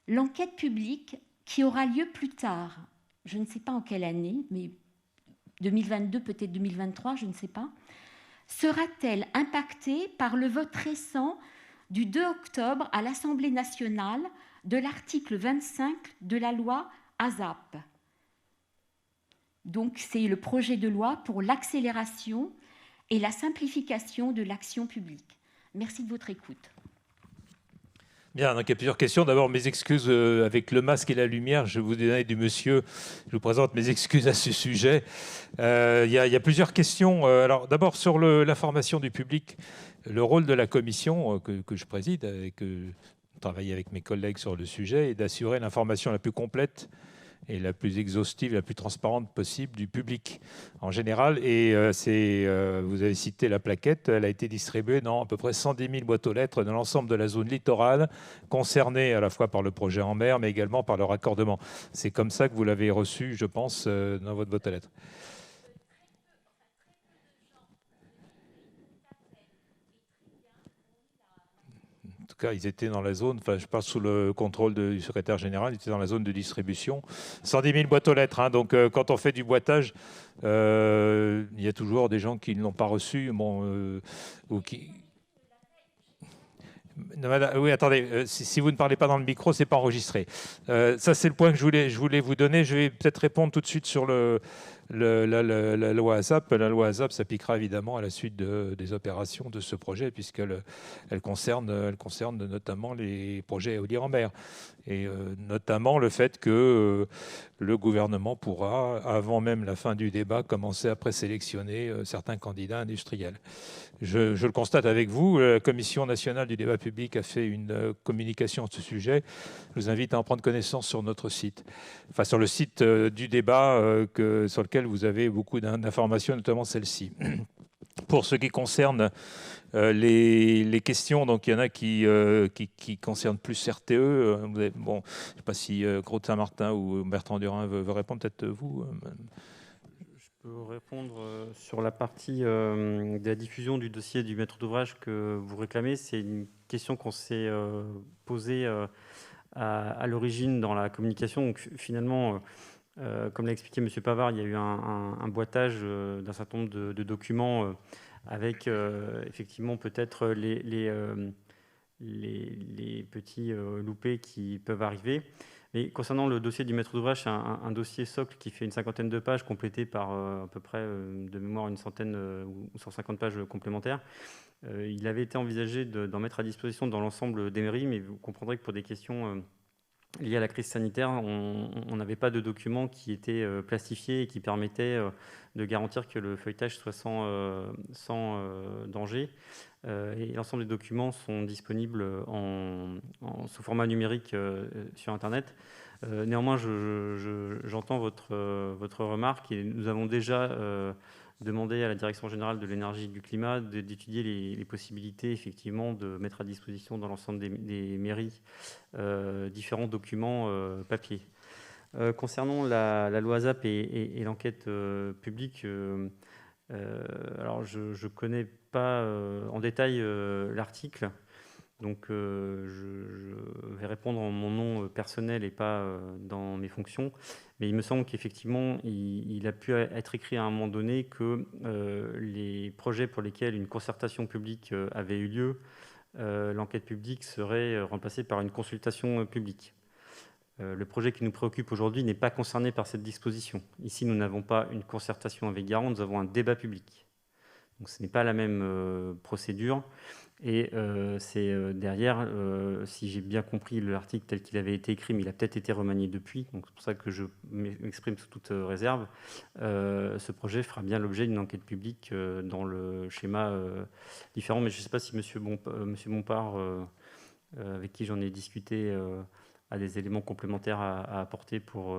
L'enquête publique qui aura lieu plus tard, je ne sais pas en quelle année, mais 2022, peut-être 2023, je ne sais pas, sera-t-elle impactée par le vote récent du 2 octobre à l'Assemblée nationale de l'article 25 de la loi ASAP? Donc, c'est le projet de loi pour l'accélération et la simplification de l'action publique. Merci de votre écoute. Bien, donc il y a plusieurs questions. D'abord, mes excuses avec le masque et la lumière. Je vous donne du monsieur. Je vous présente mes excuses à ce sujet. Il y a plusieurs questions. Alors, d'abord, sur l'information du public, le rôle de la commission que je préside, et que je travaille avec mes collègues sur le sujet, est d'assurer l'information la plus complète et la plus exhaustive, la plus transparente possible du public en général. Et vous avez cité la plaquette, elle a été distribuée dans à peu près 110 000 boîtes aux lettres dans l'ensemble de la zone littorale, concernée à la fois par le projet en mer, mais également par le raccordement. C'est comme ça que vous l'avez reçu, je pense, dans votre boîte aux lettres. En tout cas, ils étaient dans la zone, enfin, je parle sous le contrôle du secrétaire général, ils étaient dans la zone de distribution. 110 000 boîtes aux lettres. Hein, donc, quand on fait du boitage, il y a toujours des gens qui ne l'ont pas reçu, ou qui... Oui, attendez, si vous ne parlez pas dans le micro, ce n'est pas enregistré. Ça, c'est le point que je voulais vous donner. Je vais peut-être répondre tout de suite sur la loi ASAP. La loi ASAP s'appliquera évidemment à la suite des opérations de ce projet, puisqu'elle concerne notamment les projets éoliens en mer. Et notamment le fait que le gouvernement pourra, avant même la fin du débat, commencer à présélectionner certains candidats industriels. Je le constate avec vous, la Commission nationale du débat public a fait une communication sur ce sujet. Je vous invite à en prendre connaissance sur notre site, enfin sur le site du débat sur lequel vous avez beaucoup d'informations, notamment celle-ci. Pour ce qui concerne les questions, donc il y en a qui concernent plus RTE. Bon, je ne sais pas si Gros de Saint-Martin ou Bertrand Durin veut répondre, peut-être vous. Je peux répondre sur la partie de la diffusion du dossier du maître d'ouvrage que vous réclamez. C'est une question qu'on s'est posée à l'origine dans la communication. Donc, finalement, comme l'a expliqué M. Pavard, il y a eu un boitage d'un certain nombre de documents avec effectivement peut-être les petits loupés qui peuvent arriver. Mais concernant le dossier du maître d'ouvrage, c'est un dossier socle qui fait une 50aine de pages, complété par à peu près de mémoire une centaine ou 150 pages complémentaires. Il avait été envisagé d'en mettre à disposition dans l'ensemble des mairies, mais vous comprendrez que pour des questions liées à la crise sanitaire, on n'avait pas de documents qui étaient plastifiés et qui permettaient de garantir que le feuilletage soit sans danger. Et l'ensemble des documents sont disponibles sous format numérique sur Internet. Néanmoins, j'entends votre remarque et nous avons déjà demandé à la Direction générale de l'énergie et du climat d'étudier les possibilités effectivement de mettre à disposition dans l'ensemble des mairies différents documents papier. Concernant la loi ASAP et l'enquête publique, alors je ne connais pas en détail l'article, donc je vais répondre en mon nom personnel et pas dans mes fonctions, mais il me semble qu'effectivement il a pu être écrit à un moment donné que les projets pour lesquels une concertation publique avait eu lieu, l'enquête publique serait remplacée par une consultation publique. Le projet qui nous préoccupe aujourd'hui n'est pas concerné par cette disposition. Ici, nous n'avons pas une concertation avec garant, nous avons un débat public. Donc ce n'est pas la même procédure. Et c'est derrière, si j'ai bien compris l'article tel qu'il avait été écrit, mais il a peut-être été remanié depuis, donc c'est pour ça que je m'exprime sous toute réserve, ce projet fera bien l'objet d'une enquête publique dans le schéma différent. Mais je ne sais pas si M. Bompard, avec qui j'en ai discuté, a des éléments complémentaires à apporter pour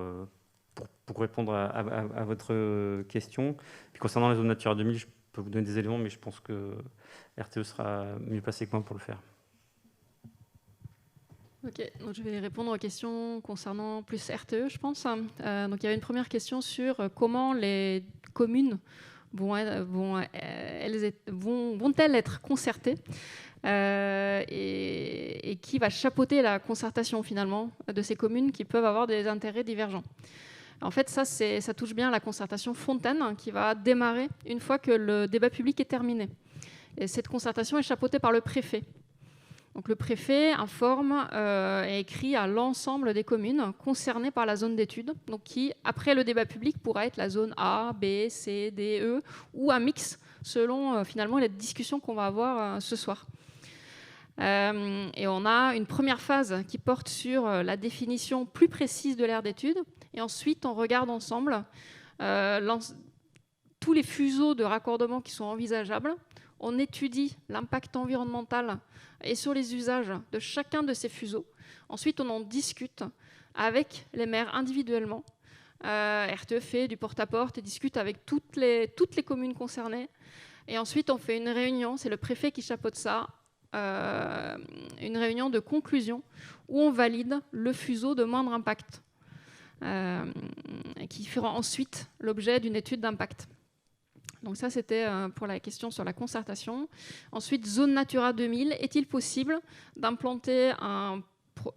répondre à votre question. Puis concernant la zone Natura 2000, je peux vous donner des éléments, mais je pense que RTE sera mieux placé que moi pour le faire. Ok, donc je vais répondre aux questions concernant plus RTE, je pense. Donc il y avait une première question sur comment les communes vont-elles être concertées et qui va chapeauter la concertation finalement de ces communes qui peuvent avoir des intérêts divergents. En fait, ça touche bien à la concertation Fontaine qui va démarrer une fois que le débat public est terminé. Et cette concertation est chapeautée par le préfet. Donc le préfet informe et écrit à l'ensemble des communes concernées par la zone d'étude, donc qui, après le débat public, pourra être la zone A, B, C, D, E, ou un mix selon finalement les discussions qu'on va avoir ce soir. Et on a une première phase qui porte sur la définition plus précise de l'aire d'étude. Et ensuite, on regarde ensemble tous les fuseaux de raccordement qui sont envisageables. On étudie l'impact environnemental et sur les usages de chacun de ces fuseaux. Ensuite, on en discute avec les maires individuellement RTE fait du porte-à-porte et discute avec toutes les communes concernées. Et ensuite, on fait une réunion, c'est le préfet qui chapeaute ça, une réunion de conclusion où on valide le fuseau de moindre impact, qui fera ensuite l'objet d'une étude d'impact. Donc ça, c'était pour la question sur la concertation. Ensuite, zone Natura 2000, est-il possible d'implanter un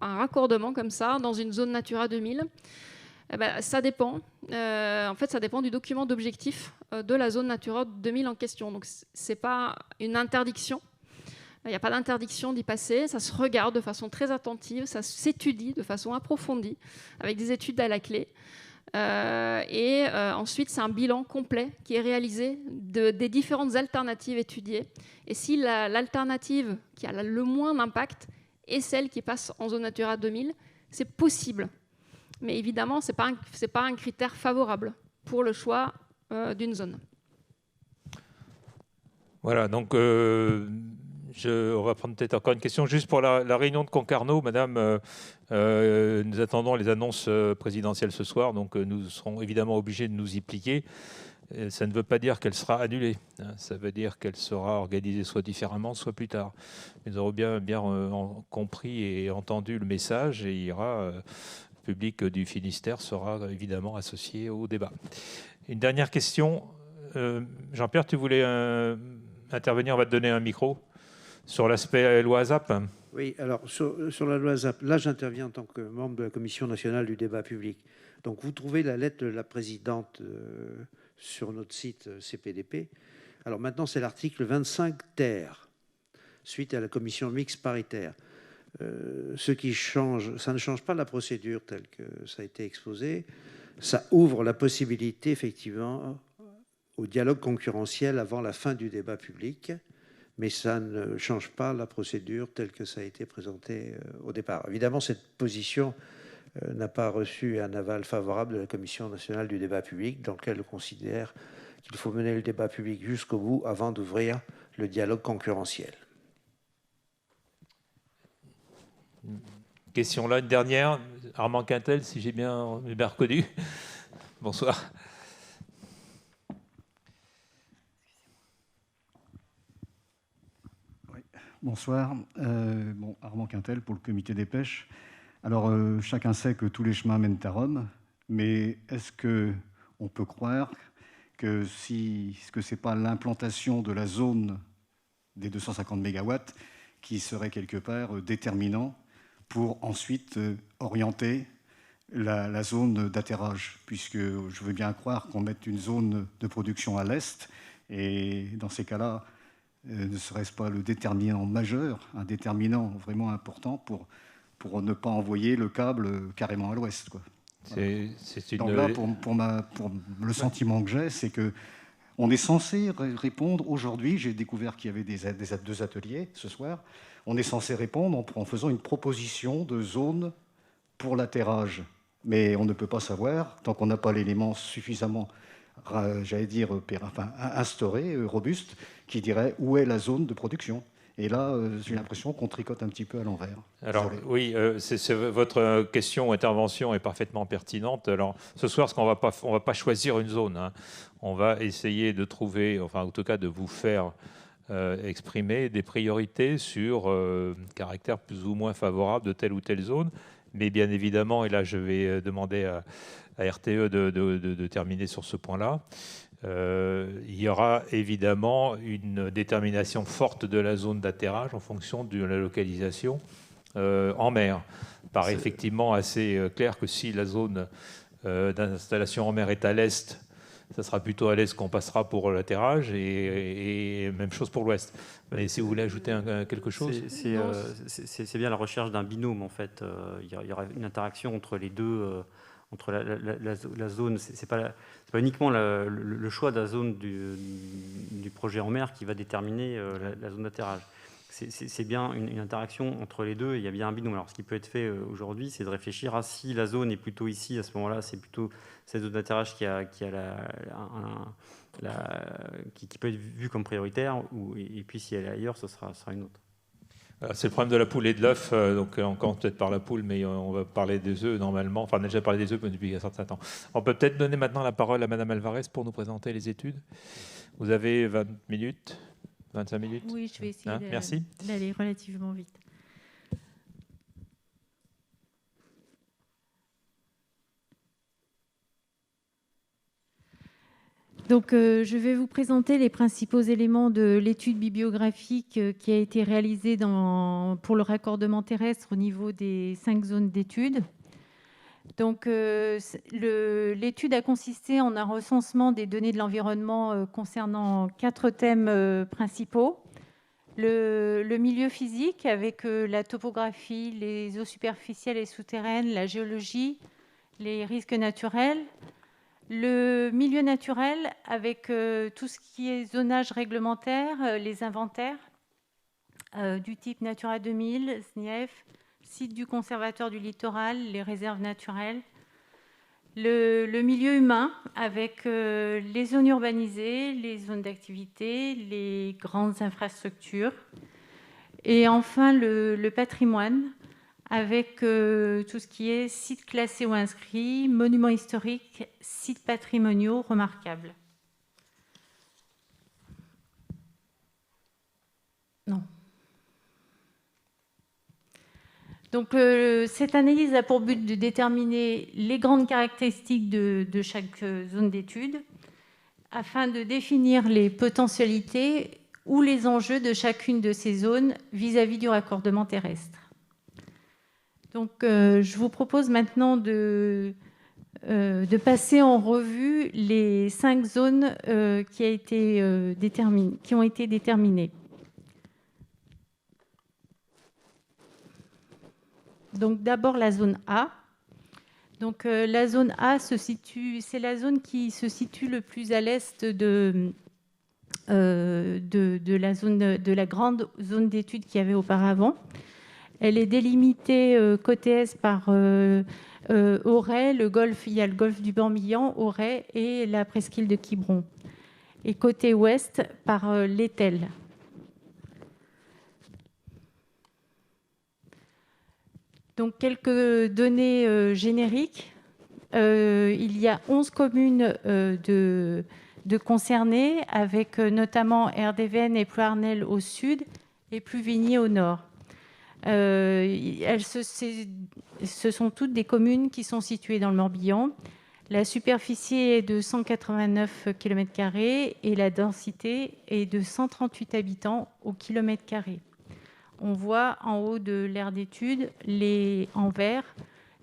raccordement comme ça dans une zone Natura 2000 ? Ça dépend. En fait, ça dépend du document d'objectif de la zone Natura 2000 en question. Donc, ce n'est pas une interdiction. Il n'y a pas d'interdiction d'y passer. Ça se regarde de façon très attentive. Ça s'étudie de façon approfondie avec des études à la clé. Ensuite, c'est un bilan complet qui est réalisé des différentes alternatives étudiées. Et si l'alternative qui a le moins d'impact est celle qui passe en zone Natura 2000, c'est possible. Mais évidemment, ce n'est pas un critère favorable pour le choix d'une zone. Voilà, donc on va prendre peut-être encore une question. Juste pour la réunion de Concarneau, madame, nous attendons les annonces présidentielles ce soir, donc nous serons évidemment obligés de nous y plier. Ça ne veut pas dire qu'elle sera annulée, hein. Ça veut dire qu'elle sera organisée soit différemment, soit plus tard. Nous aurons bien compris et entendu le message, et il y aura... le public du Finistère sera évidemment associé au débat. Une dernière question. Jean-Pierre, tu voulais intervenir, on va te donner un micro, sur l'aspect loi ASAP. Oui, alors sur la loi ASAP, là j'interviens en tant que membre de la Commission nationale du débat public. Donc vous trouvez la lettre de la présidente sur notre site CPDP. Alors maintenant c'est l'article 25 ter, suite à la commission mixte paritaire. Ce qui change, ça ne change pas la procédure telle que ça a été exposé. Ça ouvre la possibilité, effectivement, au dialogue concurrentiel avant la fin du débat public, mais ça ne change pas la procédure telle que ça a été présenté au départ. Évidemment, cette position n'a pas reçu un aval favorable de la Commission nationale du débat public, dans lequel elle considère qu'il faut mener le débat public jusqu'au bout avant d'ouvrir le dialogue concurrentiel. Question là, une dernière. Armand Quintel, si j'ai bien reconnu. Bonsoir. Oui, bonsoir. Armand Quintel pour le comité des pêches. Alors, chacun sait que tous les chemins mènent à Rome, mais est-ce qu'on peut croire que ce n'est pas l'implantation de la zone des 250 mégawatts qui serait quelque part déterminant pour ensuite orienter la zone d'atterrage, puisque je veux bien croire qu'on mette une zone de production à l'est, et dans ces cas-là, ne serait-ce pas le déterminant majeur, un déterminant vraiment important pour ne pas envoyer le câble carrément à l'ouest, quoi. Donc là, pour le sentiment que j'ai, c'est que on est censé répondre aujourd'hui, j'ai découvert qu'il y avait deux ateliers ce soir, on est censé répondre en faisant une proposition de zone pour l'atterrage. Mais on ne peut pas savoir, tant qu'on n'a pas l'élément suffisamment, j'allais dire, instauré, robuste, qui dirait où est la zone de production. Et là, j'ai l'impression qu'on tricote un petit peu à l'envers. Alors oui, votre question ou intervention est parfaitement pertinente. Alors ce soir, on va pas choisir une zone, hein. On va essayer de trouver, enfin en tout cas de vous faire exprimer des priorités sur caractère plus ou moins favorable de telle ou telle zone. Mais bien évidemment, et là je vais demander à RTE de terminer sur ce point-là, il y aura évidemment une détermination forte de la zone d'atterrage en fonction de la localisation en mer. Il paraît effectivement assez clair que si la zone d'installation en mer est à l'est, ça sera plutôt à l'est qu'on passera pour l'atterrage, et même chose pour l'ouest. Mais si vous voulez ajouter quelque chose, c'est bien la recherche d'un binôme en fait. Il y aura une interaction entre les deux, entre la zone. C'est pas uniquement le choix de la zone du projet en mer qui va déterminer la zone d'atterrage. C'est bien une interaction entre les deux. Il y a bien un binôme. Alors, ce qui peut être fait aujourd'hui, c'est de réfléchir à si la zone est plutôt ici, à ce moment-là, c'est plutôt cette zone d'atterrage qui peut être vue comme prioritaire, et puis si elle est ailleurs, ce sera une autre. C'est le problème de la poule et de l'œuf, donc on commence peut-être par la poule, mais on va parler des œufs normalement. Enfin, on a déjà parlé des œufs depuis un certain temps. On peut peut-être donner maintenant la parole à Madame Alvarez pour nous présenter les études. Vous avez 20 minutes, 25 minutes. Oui, je vais essayer Merci. d'aller relativement vite. Donc, je vais vous présenter les principaux éléments de l'étude bibliographique qui a été réalisée pour le raccordement terrestre au niveau des 5 zones d'études. Donc, l'étude a consisté en un recensement des données de l'environnement concernant 4 thèmes principaux. Le milieu physique avec la topographie, les eaux superficielles et souterraines, la géologie, les risques naturels. Le milieu naturel avec tout ce qui est zonage réglementaire, les inventaires du type Natura 2000, SNIEF, site du conservateur du littoral, les réserves naturelles. Le milieu humain avec les zones urbanisées, les zones d'activité, les grandes infrastructures. Et enfin, le patrimoine avec tout ce qui est sites classés ou inscrits, monuments historiques, sites patrimoniaux remarquables. Non. Donc, cette analyse a pour but de déterminer les grandes caractéristiques de chaque zone d'étude afin de définir les potentialités ou les enjeux de chacune de ces zones vis-à-vis du raccordement terrestre. Donc, je vous propose maintenant de passer en revue les 5 zones qui ont été déterminées. Donc, d'abord la zone A. Donc, la zone A c'est la zone qui se situe le plus à l'est de la grande zone d'études qu'il y avait auparavant. Elle est délimitée côté est par Auray, il y a le golfe du Morbihan, Auray et la presqu'île de Quiberon. Et côté ouest par l'Etel. Donc, quelques données génériques. Il y a 11 communes de concernées, avec notamment Erdevenne et Plouarnel au sud et Pluvigny au nord. Ce sont toutes des communes qui sont situées dans le Morbihan. La superficie est de 189 km² et la densité est de 138 habitants au kilomètre carré. On voit en haut de l'aire d'étude, en vert,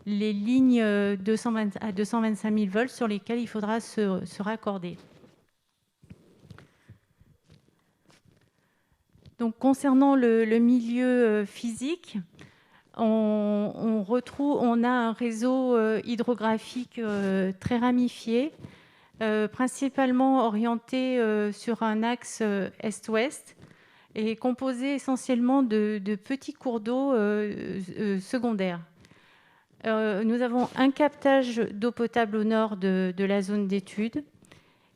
les lignes à 225 000 volts sur lesquelles il faudra se raccorder. Donc, concernant le milieu physique, on a un réseau hydrographique très ramifié, principalement orienté sur un axe est-ouest et composé essentiellement de petits cours d'eau secondaires. Nous avons un captage d'eau potable au nord de la zone d'étude.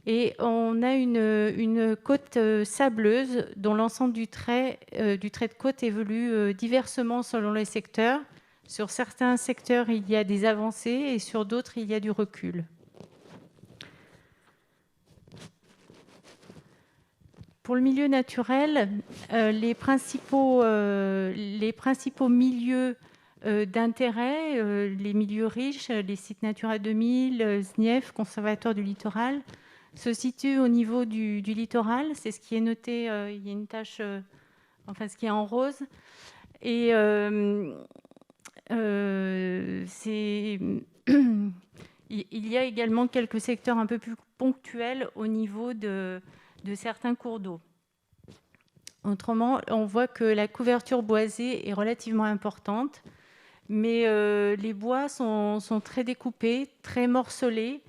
Et on a une côte sableuse dont l'ensemble du trait de côte évolue diversement selon les secteurs. Sur certains secteurs, il y a des avancées et sur d'autres, il y a du recul. Pour le milieu naturel, les principaux milieux d'intérêt, les milieux riches, les sites Natura 2000, SNIEF, Conservatoire du littoral, se situe au niveau du littoral. C'est ce qui est noté, il y a une tache, ce qui est en rose. Et il y a également quelques secteurs un peu plus ponctuels au niveau de certains cours d'eau. Autrement, on voit que la couverture boisée est relativement importante, mais les bois sont très découpés, très morcelés,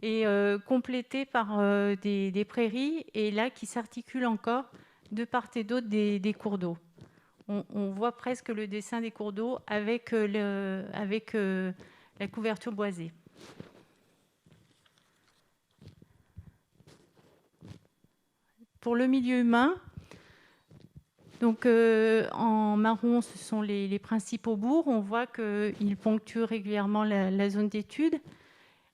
et complété par des prairies, et là qui s'articulent encore de part et d'autre des cours d'eau. On voit presque le dessin des cours d'eau avec la couverture boisée. Pour le milieu humain, Donc, en marron, ce sont les principaux bourgs. On voit qu'ils ponctuent régulièrement la zone d'étude.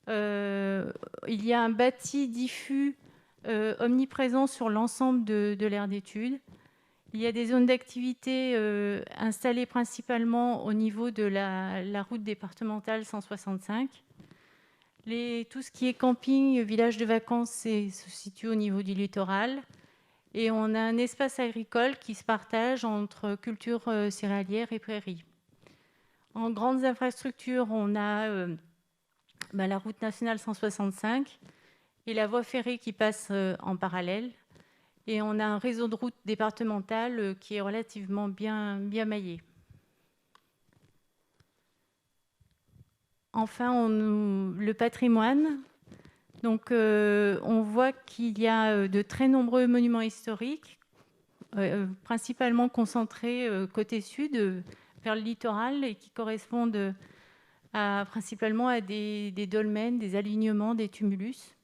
Il y a un bâti diffus omniprésent sur l'ensemble de l'aire d'étude. Il y a des zones d'activité installées principalement au niveau de la route départementale 165. Tout ce qui est camping, village de vacances, se situe au niveau du littoral. Et on a un espace agricole qui se partage entre culture céréalière et prairies. En grandes infrastructures, on a la route nationale 165 et la voie ferrée qui passe en parallèle. Et on a un réseau de routes départementales qui est relativement bien maillé. Enfin, le patrimoine. Donc, on voit qu'il y a de très nombreux monuments historiques, principalement concentrés côté sud, vers le littoral, et qui correspondent principalement à des dolmens, des alignements, des tumulus,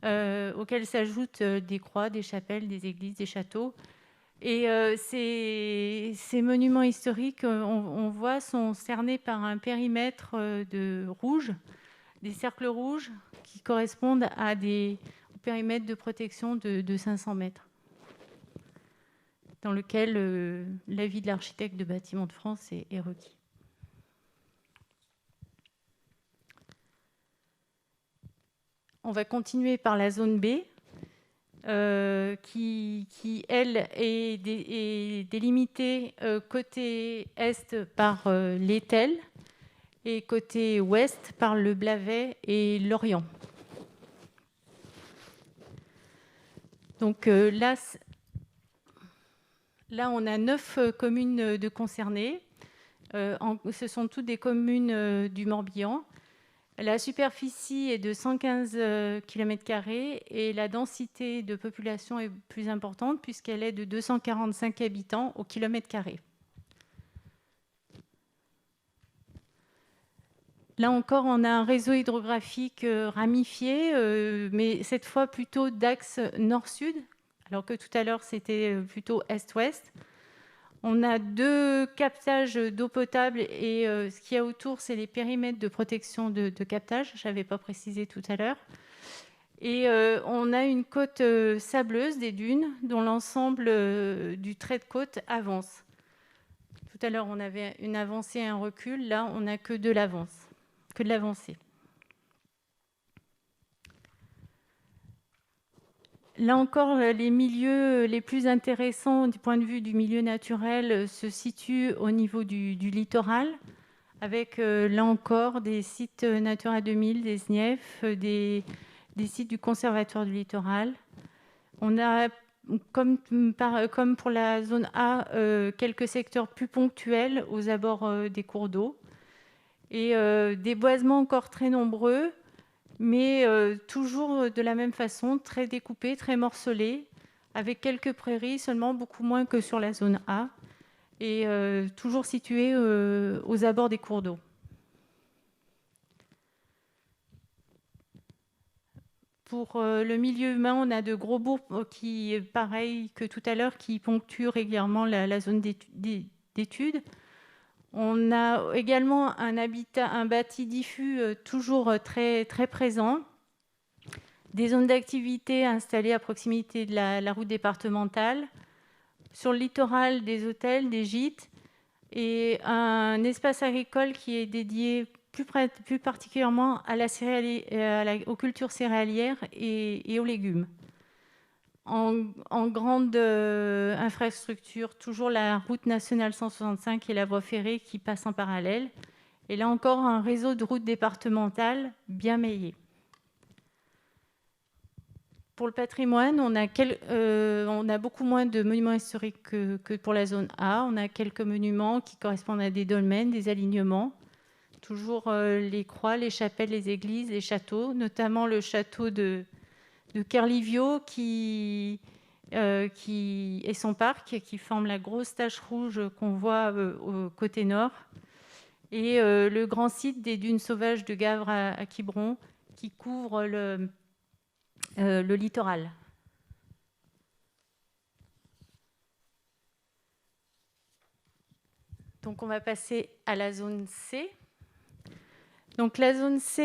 auxquels s'ajoutent des croix, des chapelles, des églises, des châteaux. Et ces monuments historiques, on voit, sont cernés par un périmètre de rouge, des cercles rouges qui correspondent au périmètre de protection de 500 mètres, dans lequel l'avis de l'architecte de Bâtiments de France est requis. On va continuer par la zone B, qui elle, est délimitée côté est par l'Étel et côté ouest par le Blavet et l'Orient. Donc là, on a 9 communes de concernées. Ce sont toutes des communes du Morbihan. La superficie est de 115 km² et la densité de population est plus importante puisqu'elle est de 245 habitants au km². Là encore, on a un réseau hydrographique ramifié, mais cette fois plutôt d'axe nord-sud, alors que tout à l'heure, c'était plutôt est-ouest. On a 2 captages d'eau potable et ce qu'il y a autour, c'est les périmètres de protection de captage. Je n'avais pas précisé tout à l'heure. Et on a une côte sableuse des dunes dont l'ensemble du trait de côte avance. Tout à l'heure, on avait une avancée et un recul. Là, on n'a que de l'avancée. Là encore, les milieux les plus intéressants du point de vue du milieu naturel se situent au niveau du littoral, avec là encore des sites Natura 2000, des SNIEF, des sites du Conservatoire du littoral. On a, comme pour la zone A, quelques secteurs plus ponctuels aux abords des cours d'eau et des boisements encore très nombreux, mais toujours de la même façon, très découpés, très morcelés, avec quelques prairies seulement, beaucoup moins que sur la zone A, et toujours situés aux abords des cours d'eau. Pour le milieu humain, on a de gros bourgs qui, pareil que tout à l'heure, qui ponctuent régulièrement la zone d'études. On a également un bâti diffus toujours très, très présent, des zones d'activité installées à proximité de la route départementale, sur le littoral des hôtels, des gîtes, et un espace agricole qui est dédié plus particulièrement aux cultures céréalières et aux légumes. En grande infrastructure, toujours la route nationale 165 et la voie ferrée qui passent en parallèle. Et là encore, un réseau de routes départementales bien maillé. Pour le patrimoine, on a beaucoup moins de monuments historiques que pour la zone A. On a quelques monuments qui correspondent à des dolmens, des alignements. Toujours les croix, les chapelles, les églises, les châteaux, notamment le château de Kerlivio qui et son parc qui forme la grosse tache rouge qu'on voit au côté nord, et le grand site des dunes sauvages de Gavre à Quiberon qui couvre le littoral. Donc on va passer à la zone C. Donc la zone C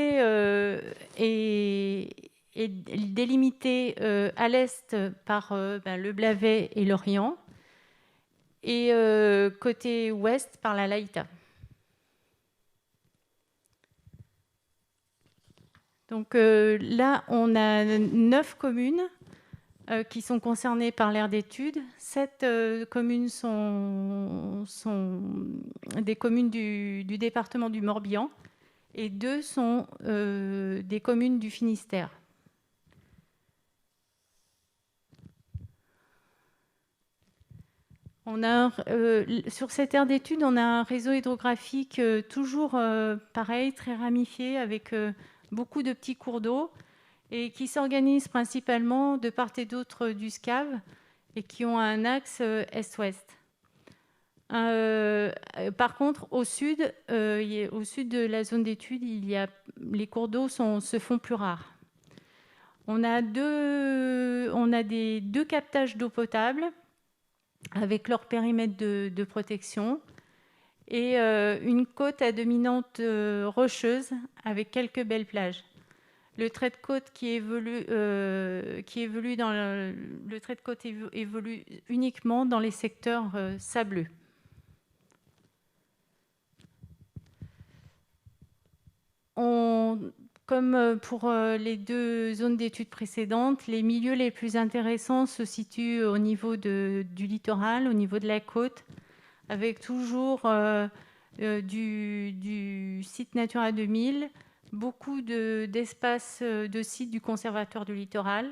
est délimitée à l'est par le Blavet et l'Orient, et côté ouest par la Laïta. Donc là, on a 9 communes qui sont concernées par l'aire d'étude. 7 communes sont des communes du département du Morbihan et 2 sont des communes du Finistère. Sur cette aire d'étude, on a un réseau hydrographique toujours pareil, très ramifié, avec beaucoup de petits cours d'eau, et qui s'organisent principalement de part et d'autre du SCAV et qui ont un axe est-ouest. Par contre, au sud de la zone d'étude, les cours d'eau se font plus rares. On a deux captages d'eau potable avec leur périmètre de protection, et une côte à dominante rocheuse avec quelques belles plages. Le trait de côte évolue uniquement dans les secteurs sableux. Comme pour les 2 zones d'études précédentes, les milieux les plus intéressants se situent au niveau du littoral, au niveau de la côte, avec toujours du site Natura 2000, beaucoup d'espaces de sites du Conservatoire du littoral,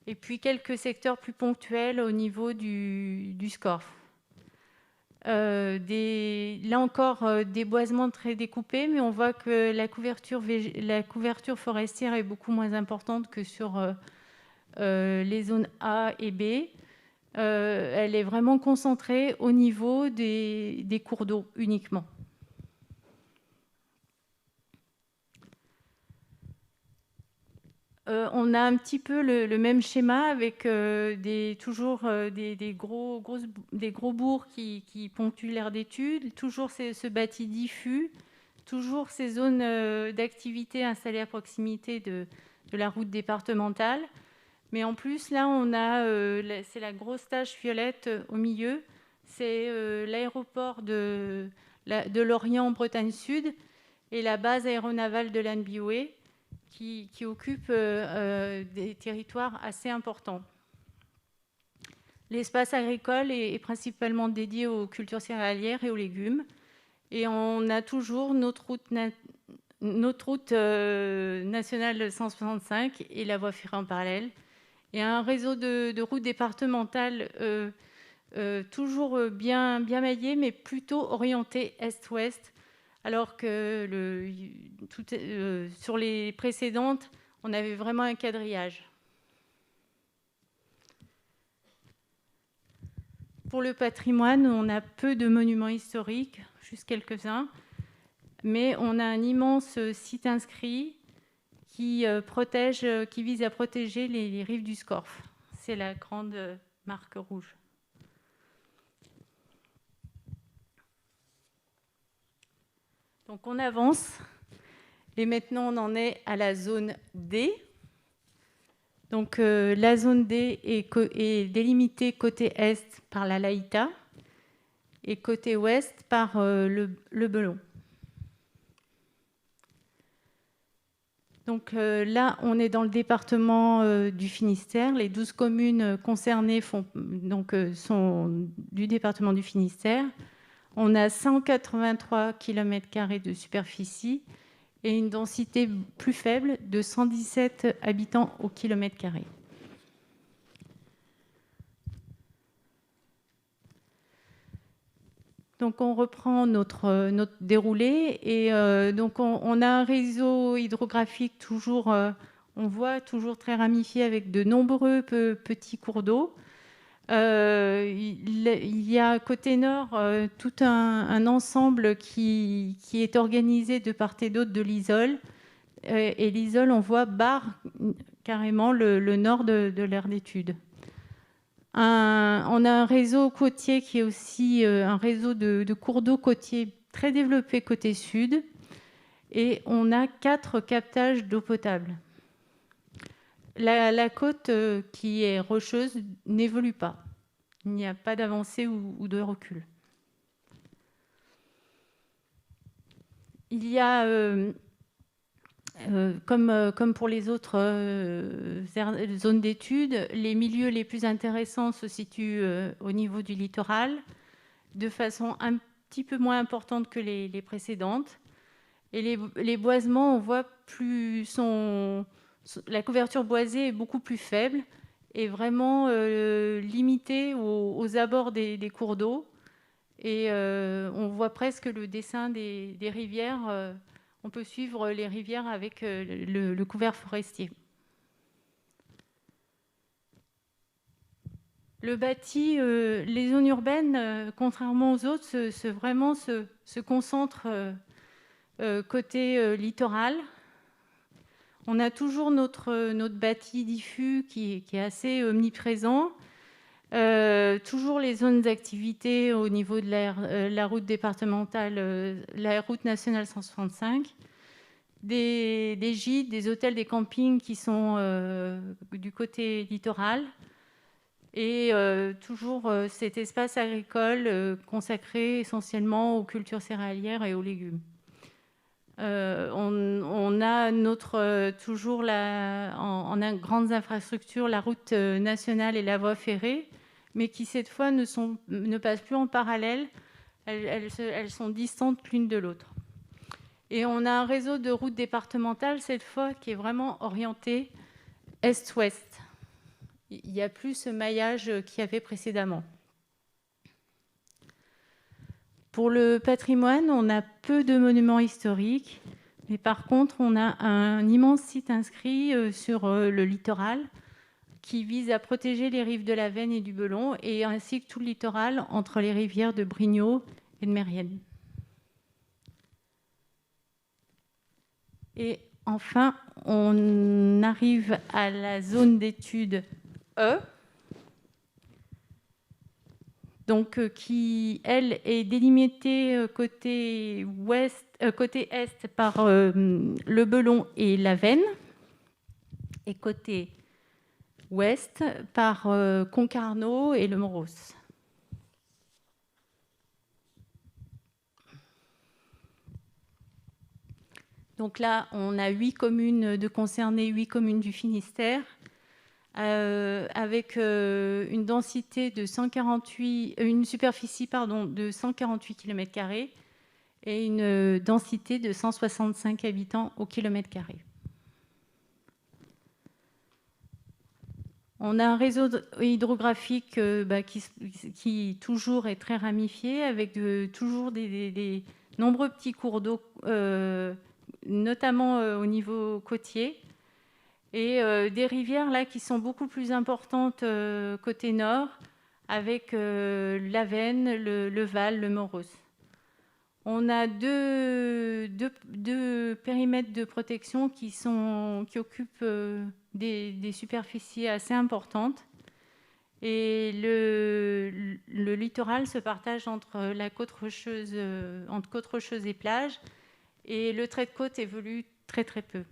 et puis quelques secteurs plus ponctuels au niveau du SCORF. Là encore, des boisements très découpés, mais on voit que la couverture forestière est beaucoup moins importante que sur les zones A et B. Elle est vraiment concentrée au niveau des cours d'eau uniquement. On a un petit peu le même schéma avec toujours des gros bourgs qui ponctuent l'aire d'étude, toujours ce bâti diffus, toujours ces zones d'activité installées à proximité de la route départementale. Mais en plus, là, c'est la grosse tache violette au milieu, c'est l'aéroport de Lorient en Bretagne Sud et la base aéronavale de Lann-Bioé, qui occupe des territoires assez importants. L'espace agricole est principalement dédié aux cultures céréalières et aux légumes. Et on a toujours notre route nationale 165 et la voie ferrée en parallèle. Et un réseau de routes départementales toujours bien maillé, mais plutôt orienté est-ouest, alors que sur les précédentes, on avait vraiment un quadrillage. Pour le patrimoine, on a peu de monuments historiques, juste quelques-uns, mais on a un immense site inscrit qui vise à protéger les rives du SCORF. C'est la grande marque rouge. Donc on avance, et maintenant on en est à la zone D. Donc la zone D est délimitée côté est par la Laïta et côté ouest par le Belon. Donc là, on est dans le département du Finistère. Les 12 communes concernées sont du département du Finistère. On a 183 km² de superficie et une densité plus faible de 117 habitants au km². Donc on reprend notre déroulé, et donc on a un réseau hydrographique toujours, on voit toujours très ramifié avec de nombreux petits cours d'eau. Il y a côté nord tout un ensemble qui est organisé de part et d'autre de l'Isole. Et l'Isole, on voit barre carrément le nord de l'aire d'étude. On a un réseau côtier qui est aussi un réseau de cours d'eau côtiers très développé côté sud. Et on a 4 captages d'eau potable. La côte qui est rocheuse n'évolue pas. Il n'y a pas d'avancée ou de recul. Il y a, comme pour les autres zones d'études, les milieux les plus intéressants se situent au niveau du littoral, de façon un petit peu moins importante que les précédentes. Et les boisements, on voit la couverture boisée est beaucoup plus faible et vraiment limitée aux abords des cours d'eau. Et on voit presque le dessin des rivières. On peut suivre les rivières avec le couvert forestier. Le bâti, les zones urbaines, contrairement aux autres, se concentrent côté littoral. On a toujours notre bâti diffus qui est assez omniprésent. Toujours les zones d'activité au niveau de la route départementale, la route nationale 165. Des gîtes, des hôtels, des campings qui sont du côté littoral. Et toujours cet espace agricole consacré essentiellement aux cultures céréalières et aux légumes. On a toujours en grandes infrastructures la route nationale et la voie ferrée, mais qui cette fois ne passent plus en parallèle, elles sont distantes l'une de l'autre. Et on a un réseau de routes départementales cette fois qui est vraiment orienté est-ouest. Il n'y a plus ce maillage qu'il y avait précédemment. Pour le patrimoine, on a peu de monuments historiques, mais par contre, on a un immense site inscrit sur le littoral qui vise à protéger les rives de la Veine et du Belon, et ainsi que tout le littoral entre les rivières de Brignot et de Mérienne. Et enfin, on arrive à la zone d'étude E, donc qui, elle, est délimitée côté est par le Belon et la Veine, et côté ouest par Concarneau et le Moros. Donc là, on a 8 communes de concernées, 8 communes du Finistère, avec une densité de une superficie de 148 km² et une densité de 165 habitants au km². On a un réseau hydrographique qui toujours est très ramifié, avec toujours des nombreux petits cours d'eau, notamment au niveau côtier, et des rivières là qui sont beaucoup plus importantes côté nord, avec la Veine, le Val, le Moros. On a deux périmètres de protection qui occupent des superficies assez importantes, et le littoral se partage entre la côte rocheuse, entre côte rocheuse et plage, et le trait de côte évolue très très peu.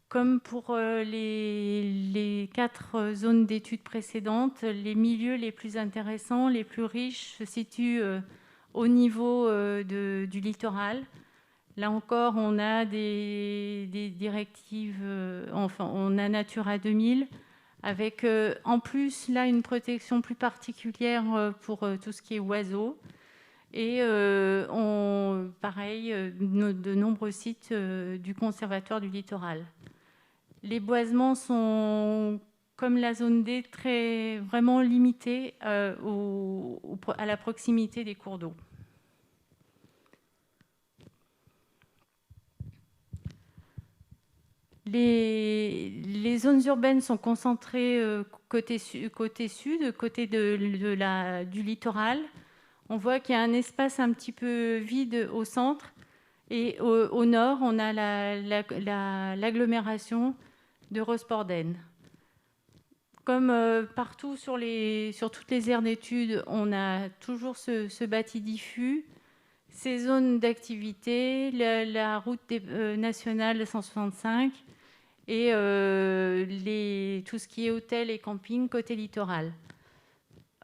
Comme pour les 4 zones d'études précédentes, les milieux les plus intéressants, les plus riches, se situent au niveau du littoral. Là encore, on a des directives, on a Natura 2000, avec en plus là une protection plus particulière pour tout ce qui est oiseaux. Et pareil, de nombreux sites du Conservatoire du littoral. Les boisements sont, comme la zone D, vraiment limités à la proximité des cours d'eau. Les zones urbaines sont concentrées côté sud, côté du littoral. On voit qu'il y a un espace un petit peu vide au centre, et au nord, on a l'agglomération de Rosporden. Comme partout sur toutes les aires d'études, on a toujours ce bâti diffus, ces zones d'activité, la route nationale 165 et tout ce qui est hôtel et camping côté littoral.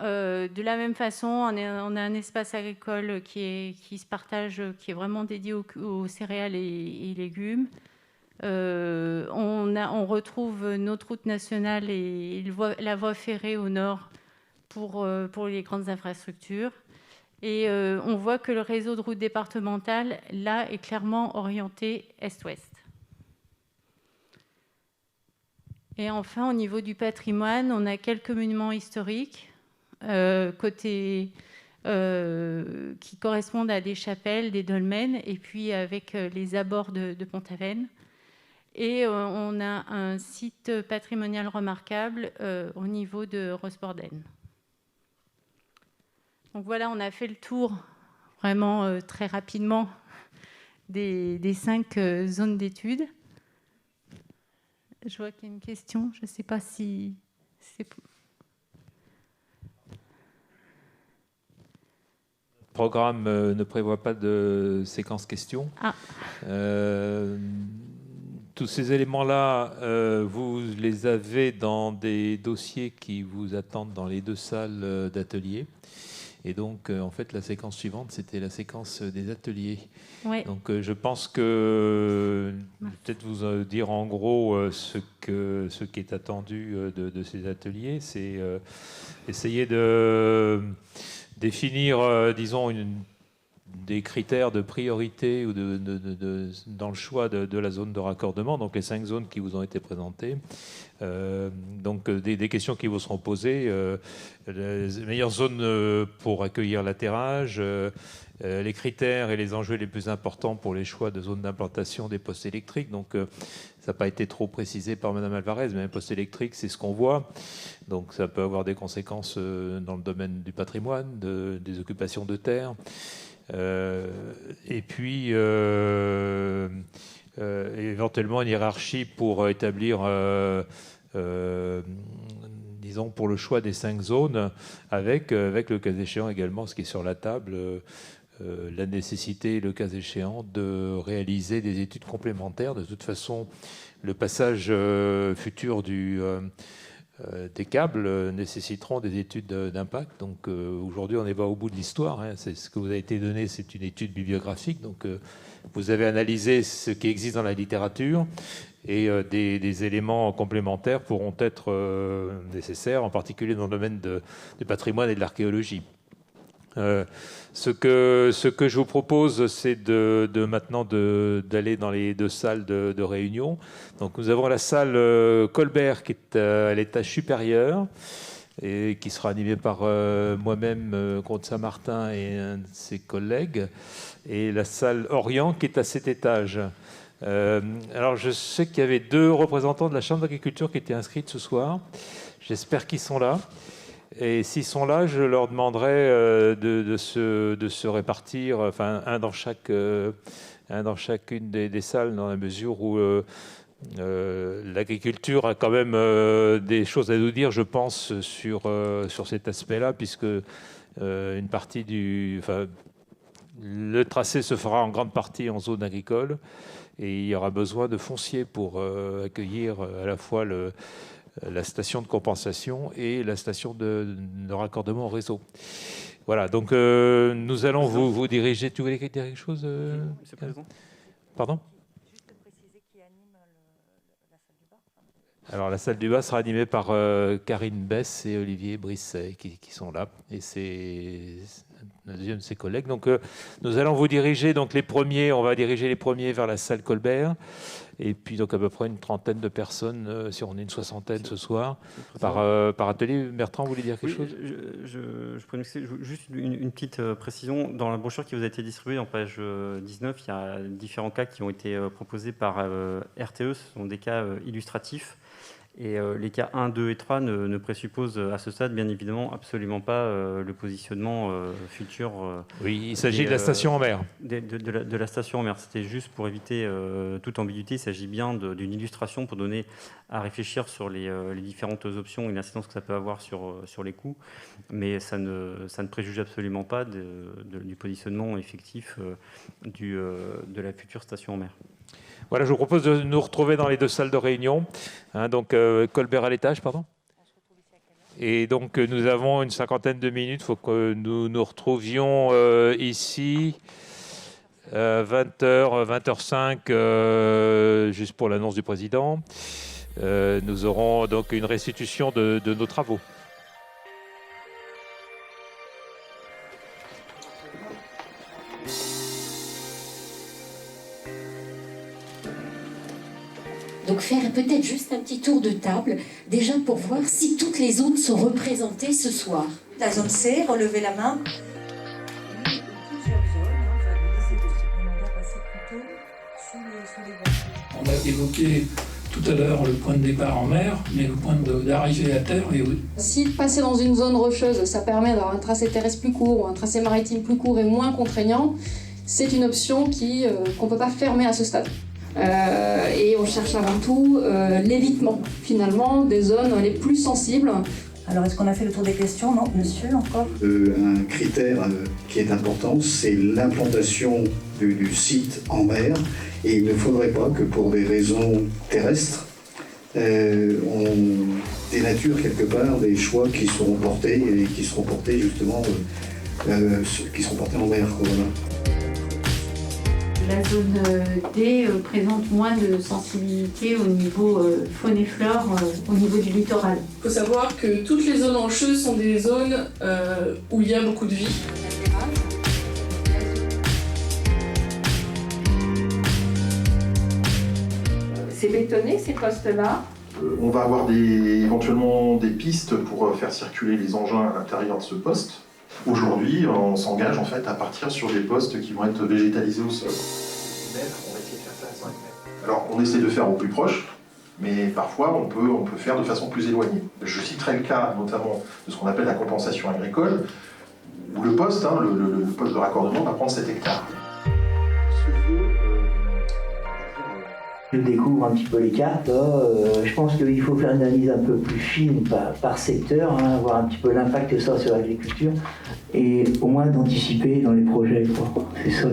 De la même façon, on a un espace agricole qui se partage, qui est vraiment dédié aux céréales et légumes. On retrouve notre route nationale et la voie ferrée au nord pour les grandes infrastructures. Et on voit que le réseau de routes départementales, là, est clairement orienté est-ouest. Et enfin, au niveau du patrimoine, on a quelques monuments historiques qui correspondent à des chapelles, des dolmens, et puis avec les abords de Pont-Aven. Et on a un site patrimonial remarquable au niveau de Rosporden. Donc voilà, on a fait le tour vraiment très rapidement des 5 zones d'études. Je vois qu'il y a une question, je ne sais pas si c'est... Le programme ne prévoit pas de séquence questions. Ah. Tous ces éléments-là, vous les avez dans des dossiers qui vous attendent dans les 2 salles d'atelier. Et donc, en fait, la séquence suivante, c'était la séquence des ateliers. Ouais. Donc, je pense que peut-être vous dire en gros ce qui est attendu de ces ateliers, c'est essayer de définir, disons, des critères de priorité ou dans le choix de la zone de raccordement, donc les 5 zones qui vous ont été présentées. Donc des questions qui vous seront posées, les meilleures zones pour accueillir l'atterrage, les critères et les enjeux les plus importants pour les choix de zones d'implantation des postes électriques. Donc ça n'a pas été trop précisé par Mme Alvarez, mais un poste électrique, c'est ce qu'on voit. Donc ça peut avoir des conséquences dans le domaine du patrimoine, des occupations de terre. Et puis éventuellement une hiérarchie pour établir, disons, pour le choix des 5 zones, avec le cas échéant également, ce qui est sur la table, la nécessité, le cas échéant, de réaliser des études complémentaires. De toute façon, le passage futur des câbles nécessiteront des études d'impact. Donc aujourd'hui, on n'est pas au bout de l'histoire. Hein. C'est ce que vous avez été donné, c'est une étude bibliographique. Donc vous avez analysé ce qui existe dans la littérature et des éléments complémentaires pourront être nécessaires, en particulier dans le domaine du patrimoine et de l'archéologie. Ce que je vous propose, c'est maintenant d'aller dans les 2 salles de réunion. Donc nous avons la salle Colbert qui est à l'étage supérieur et qui sera animée par moi-même, Claude Saint-Martin et un de ses collègues, et la salle Orient qui est à cet étage. Alors je sais qu'il y avait 2 représentants de la Chambre d'agriculture qui étaient inscrits ce soir. J'espère qu'ils sont là. Et s'ils sont là, je leur demanderai de se répartir, enfin un dans chacune des salles, dans la mesure où l'agriculture a quand même des choses à nous dire, je pense, sur cet aspect-là, puisque une partie le tracé se fera en grande partie en zone agricole, et il y aura besoin de foncier pour accueillir à la fois la station de compensation et la station de raccordement au réseau. Voilà, donc nous allons vous diriger. Tu voulais dire quelque chose, Monsieur le Président ? Pardon ? Juste préciser qui anime la salle du bas. Alors la salle du bas sera animée par Karine Bess et Olivier Brisset qui sont là, et c'est le deuxième de ses collègues. Donc nous allons vous diriger, donc on va diriger les premiers vers la salle Colbert. Et puis donc à peu près une 30aine de personnes, si on est une 60aine ce soir, par atelier. Bertrand, vous voulez dire quelque chose ? Je pourrais juste une petite précision. Dans la brochure qui vous a été distribuée en page 19, il y a différents cas qui ont été proposés par RTE. Ce sont des cas illustratifs. Et les cas 1, 2 et 3 ne présupposent à ce stade, bien évidemment, absolument pas le positionnement futur. Oui, il s'agit de la station en mer. De la station en mer. C'était juste pour éviter toute ambiguïté. Il s'agit bien d'une illustration pour donner à réfléchir sur les différentes options et l'incidence que ça peut avoir sur les coûts. Mais ça ne préjuge absolument pas du positionnement effectif de la future station en mer. Voilà, je vous propose de nous retrouver dans les deux salles de réunion. Donc, Colbert à l'étage, pardon. Et donc, nous avons une cinquantaine de minutes. Il faut que nous nous retrouvions ici, 20h, 20h05, juste pour l'annonce du président. Nous aurons donc une restitution de nos travaux. Donc faire peut-être juste un petit tour de table, déjà pour voir si toutes les zones sont représentées ce soir. La zone C, relevez la main. On a évoqué tout à l'heure le point de départ en mer, mais le point d'arrivée à terre est oui. Si passer dans une zone rocheuse, ça permet d'avoir un tracé terrestre plus court ou un tracé maritime plus court et moins contraignant, c'est une option qu'on ne peut pas fermer à ce stade. Et on cherche avant tout l'évitement, finalement, des zones les plus sensibles. Alors, est-ce qu'on a fait le tour des questions? Non, monsieur, encore un critère qui est important, c'est l'implantation du site en mer. Et il ne faudrait pas que pour des raisons terrestres, on dénature quelque part des choix qui seront portés et qui seront portés justement qui seront portés en mer. Voilà. La zone D présente moins de sensibilité au niveau faune et flore, au niveau du littoral. Il faut savoir que toutes les zones rocheuses sont des zones où il y a beaucoup de vie. C'est bétonné ces postes-là. On va avoir éventuellement des pistes pour faire circuler les engins à l'intérieur de ce poste. Aujourd'hui, on s'engage en fait à partir sur des postes qui vont être végétalisés au sol. On va essayer de faire ça à 5 mètres. Alors, on essaie de faire au plus proche, mais parfois on peut faire de façon plus éloignée. Je citerai le cas notamment de ce qu'on appelle la compensation agricole, où le poste, le poste de raccordement va prendre 7 hectares. Je découvre un petit peu les cartes. Je pense qu'il faut faire une analyse un peu plus fine par secteur, voir un petit peu l'impact que ça a sur l'agriculture, et au moins d'anticiper dans les projets. C'est ça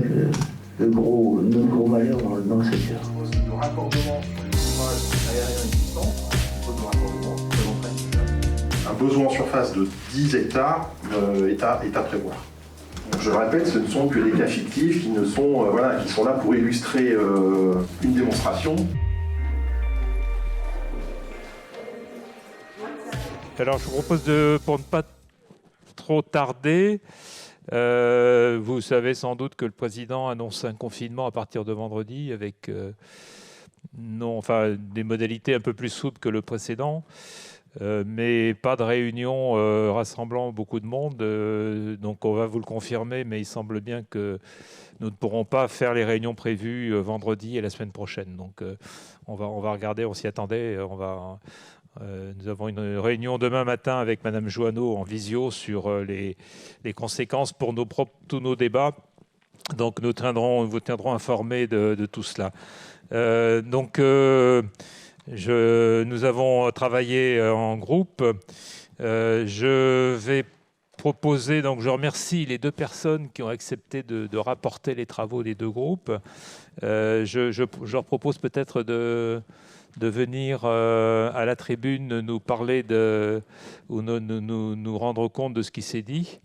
notre gros malheur dans le secteur. Le raccordement sur les ouvrages aériens existants, un besoin en surface de 10 hectares est à prévoir. Je le répète, ce ne sont que des cas fictifs qui sont là pour illustrer une démonstration. Alors, je vous propose pour ne pas trop tarder, vous savez sans doute que le président annonce un confinement à partir de vendredi avec des modalités un peu plus souples que le précédent. Mais pas de réunion rassemblant beaucoup de monde. Donc on va vous le confirmer, mais il semble bien que nous ne pourrons pas faire les réunions prévues vendredi et la semaine prochaine. Donc on va regarder, on s'y attendait. Nous avons une réunion demain matin avec Madame Joanneau en visio sur les conséquences pour tous nos débats. Donc nous vous tiendrons informés de tout cela. Nous avons travaillé en groupe. Je vais proposer, donc je remercie les deux personnes qui ont accepté de rapporter les travaux des deux groupes. Je leur propose peut-être de venir à la tribune nous parler ou nous rendre compte de ce qui s'est dit.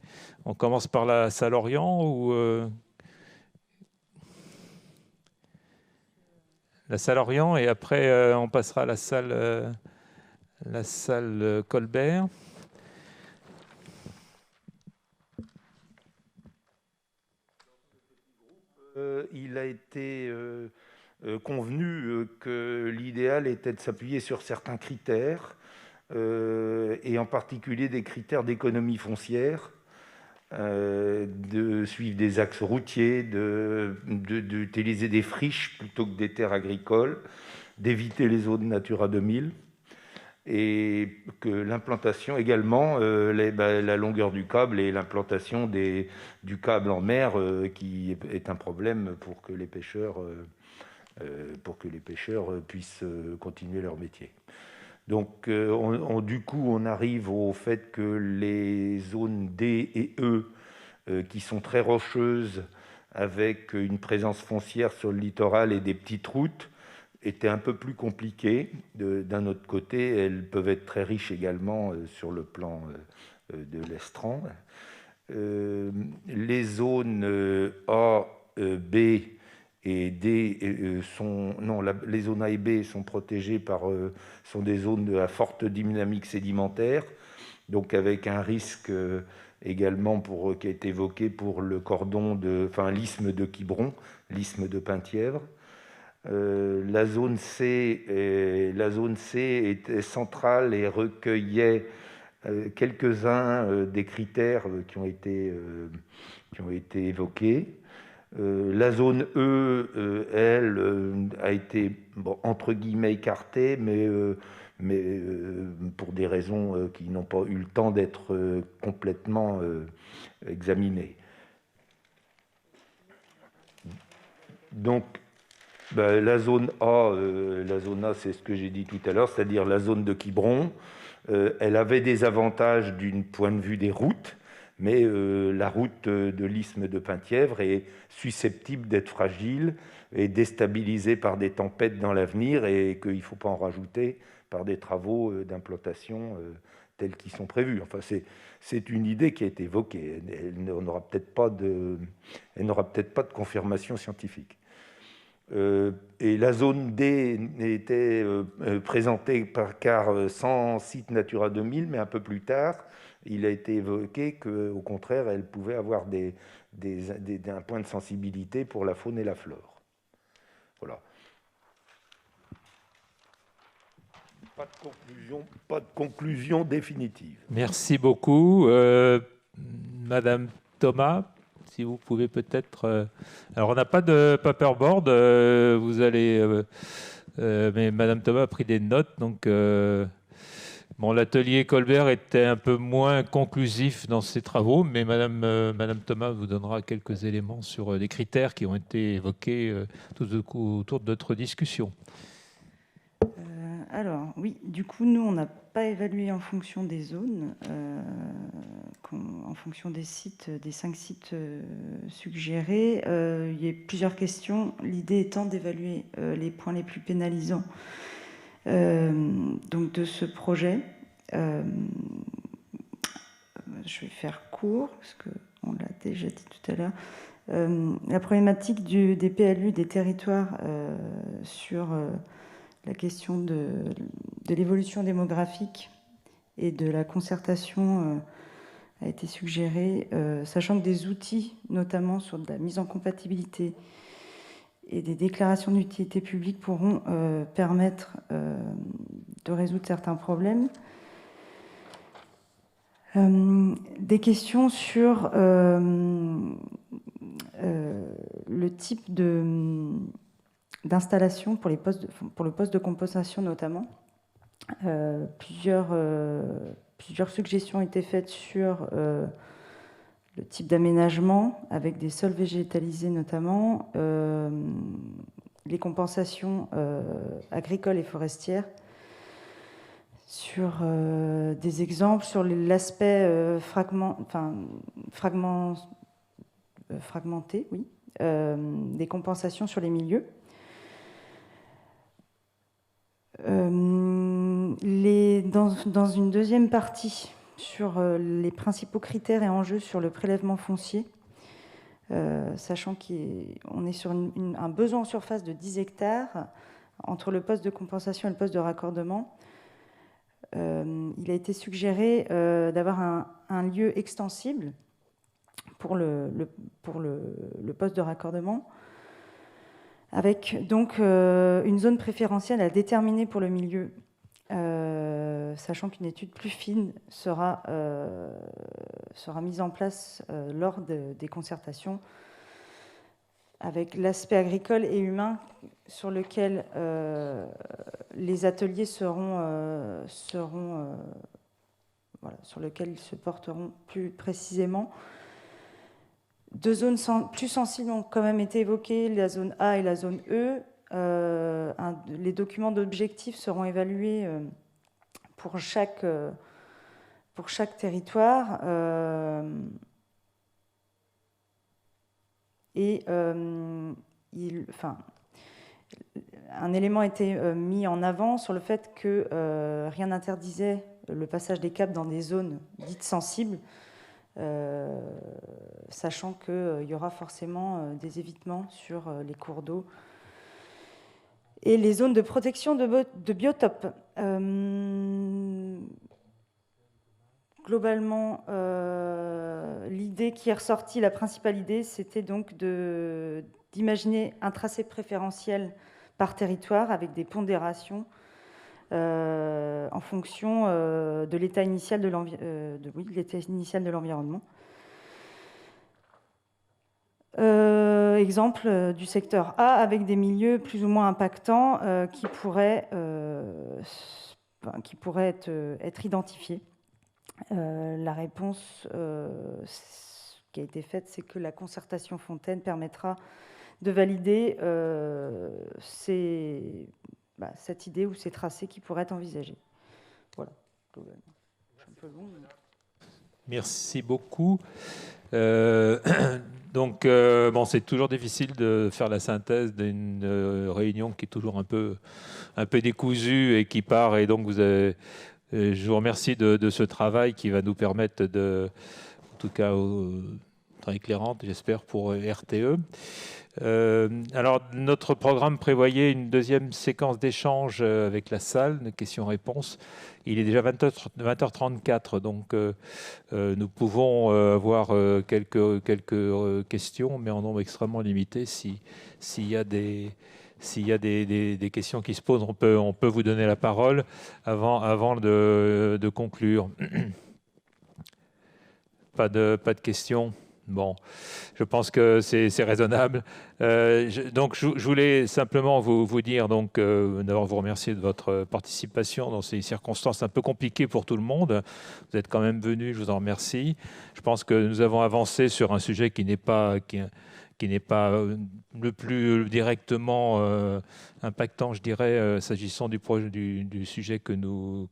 On commence par la salle Orient ou... La salle Orient, et après on passera à la salle Colbert. Il a été convenu que l'idéal était de s'appuyer sur certains critères, et en particulier des critères d'économie foncière, de suivre des axes routiers, d'utiliser des friches plutôt que des terres agricoles, d'éviter les zones Natura 2000. et que l'implantation également, la longueur du câble et l'implantation du câble en mer qui est un problème pour que les pêcheurs puissent continuer leur métier. Donc, du coup, on arrive au fait que les zones D et E, qui sont très rocheuses, avec une présence foncière sur le littoral et des petites routes, étaient un peu plus compliquées. D'un autre côté, elles peuvent être très riches également sur le plan de l'estran. Les zones A, B et D les zones A et B sont protégées sont des zones à forte dynamique sédimentaire, donc avec un risque également qui a été évoqué pour le l'isthme de Quiberon, l'isthme de Penthièvre. La zone C était centrale et recueillait quelques-uns des critères qui ont été évoqués. La zone E, elle, a été entre guillemets écartée, mais pour des raisons qui n'ont pas eu le temps d'être complètement examinées. Donc, la zone A, c'est ce que j'ai dit tout à l'heure, c'est-à-dire la zone de Quiberon. Elle avait des avantages d'un point de vue des routes, mais la route de l'isthme de Penthièvre est susceptible d'être fragile et déstabilisée par des tempêtes dans l'avenir, et qu'il ne faut pas en rajouter par des travaux d'implantation tels qu'ils sont prévus. Enfin, c'est une idée qui a été évoquée. Elle n'aura peut-être pas de confirmation scientifique. Et la zone D était présentée car sans site Natura 2000, mais un peu plus tard, il a été évoqué qu'au contraire, elle pouvait avoir un point de sensibilité pour la faune et la flore. Voilà. Pas de conclusion définitive. Merci beaucoup. Madame Thomas, si vous pouvez peut-être... Alors, on n'a pas de paperboard, mais Madame Thomas a pris des notes, donc... l'atelier Colbert était un peu moins conclusif dans ses travaux, mais Madame Thomas vous donnera quelques éléments sur les critères qui ont été évoqués tout autour de notre discussion. Alors, oui, du coup, nous, on n'a pas évalué en fonction des zones, en fonction des sites, des 5 sites suggérés. Il y a plusieurs questions, l'idée étant d'évaluer les points les plus pénalisants donc de ce projet. Je vais faire court, parce qu'on l'a déjà dit tout à l'heure. La problématique des PLU des territoires sur la question de l'évolution démographique et de la concertation a été suggérée, sachant que des outils, notamment sur de la mise en compatibilité et des déclarations d'utilité publique, pourront permettre de résoudre certains problèmes. Des questions sur le type d'installation pour le poste de compensation notamment. Plusieurs suggestions ont été faites sur le type d'aménagement avec des sols végétalisés notamment, les compensations agricoles et forestières, sur des exemples sur l'aspect fragmenté, oui, des compensations sur les milieux. Dans une deuxième partie, sur les principaux critères et enjeux sur le prélèvement foncier, sachant qu'on est sur un besoin en surface de 10 hectares entre le poste de compensation et le poste de raccordement. Il a été suggéré d'avoir un lieu extensible pour le poste de raccordement, avec donc une zone préférentielle à déterminer pour le milieu, sachant qu'une étude plus fine sera mise en place lors des concertations avec l'aspect agricole et humain sur lequel les ateliers seront voilà, sur lequel ils se porteront plus précisément. Deux zones plus sensibles ont quand même été évoquées, la zone A et la zone E. Les documents d'objectifs seront évalués pour chaque territoire. Un élément a été mis en avant sur le fait que rien n'interdisait le passage des câbles dans des zones dites sensibles, sachant qu'il y aura forcément des évitements sur les cours d'eau et les zones de protection de biotopes. Globalement, l'idée qui est ressortie, la principale idée, c'était donc d'imaginer un tracé préférentiel par territoire avec des pondérations en fonction de l'état initial de l'environnement. Exemple du secteur A avec des milieux plus ou moins impactants qui pourraient être identifiés. La réponse qui a été faite, c'est que la concertation Fontaine permettra de valider cette idée ou ces tracés qui pourraient être envisagés. Voilà. Je suis un peu long. Merci beaucoup. Donc, c'est toujours difficile de faire la synthèse d'une réunion qui est toujours un peu décousue et qui part. Et donc, je vous remercie de ce travail qui va nous permettre en tout cas, très éclairante, j'espère, pour RTE. Alors, notre programme prévoyait une deuxième séquence d'échange avec la salle, de questions-réponses. Il est déjà 20h34, donc nous pouvons avoir quelques questions, mais en nombre extrêmement limité. S'il y a des questions qui se posent, on peut vous donner la parole avant de conclure. Pas de questions? Bon, je pense que c'est raisonnable. Donc, je voulais simplement vous dire, d'abord vous remercier de votre participation dans ces circonstances un peu compliquées pour tout le monde. Vous êtes quand même venus, je vous en remercie. Je pense que nous avons avancé sur un sujet qui n'est pas le plus directement impactant, je dirais, s'agissant du sujet que nous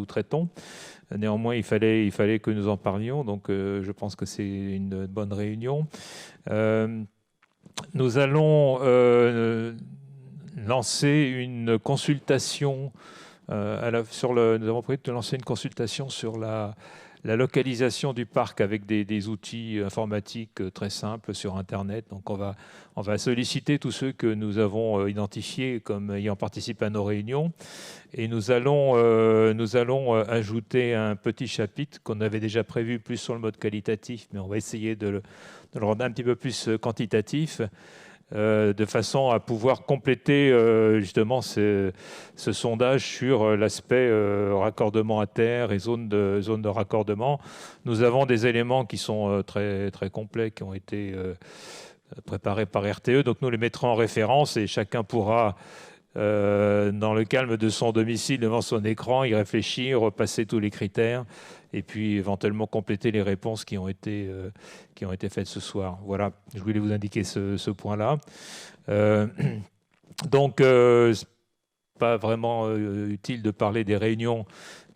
traitons. Néanmoins, il fallait que nous en parlions, donc je pense que c'est une bonne réunion. Nous allons lancer une consultation nous avons prévu de lancer une consultation sur la localisation du parc avec des outils informatiques très simples sur Internet. Donc on va solliciter tous ceux que nous avons identifiés comme ayant participé à nos réunions et nous allons ajouter un petit chapitre qu'on avait déjà prévu plus sur le mode qualitatif, mais on va essayer de le rendre un petit peu plus quantitatif. De façon à pouvoir compléter justement ce sondage sur l'aspect raccordement à terre et zone de raccordement. Nous avons des éléments qui sont très, très complets, qui ont été préparés par RTE, donc nous les mettrons en référence et chacun pourra, dans le calme de son domicile, devant son écran, y réfléchir, repasser tous les critères et puis éventuellement compléter les réponses qui ont été faites ce soir. Voilà, je voulais vous indiquer ce point-là. Donc, c'est pas vraiment utile de parler des réunions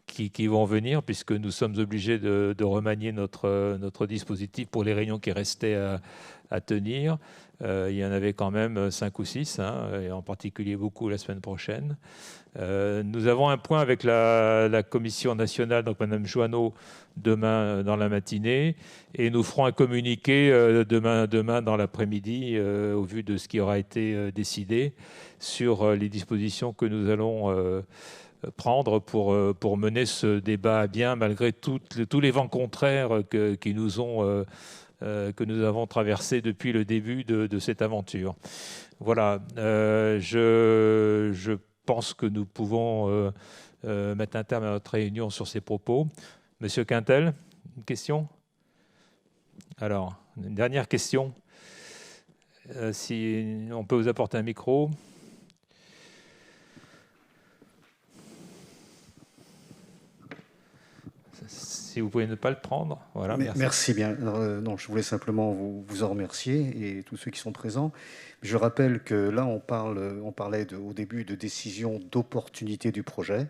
qui vont venir, puisque nous sommes obligés de remanier notre dispositif pour les réunions qui restaient à tenir. Il y en avait quand même 5 ou 6, et en particulier beaucoup la semaine prochaine. Nous avons un point avec la Commission nationale, donc Mme Joanneau, demain dans la matinée, et nous ferons un communiqué demain dans l'après-midi, au vu de ce qui aura été décidé, sur les dispositions que nous allons prendre pour mener ce débat à bien, malgré tous les vents contraires que nous avons traversé depuis le début de cette aventure. Voilà, je pense que nous pouvons mettre un terme à notre réunion sur ces propos. Monsieur Quintel, une question? Alors, une dernière question. Si on peut vous apporter un micro. Si vous pouvez ne pas le prendre. Voilà, merci bien. Non, je voulais simplement vous en remercier et tous ceux qui sont présents. Je rappelle que là, on parlait au début de décision d'opportunité du projet.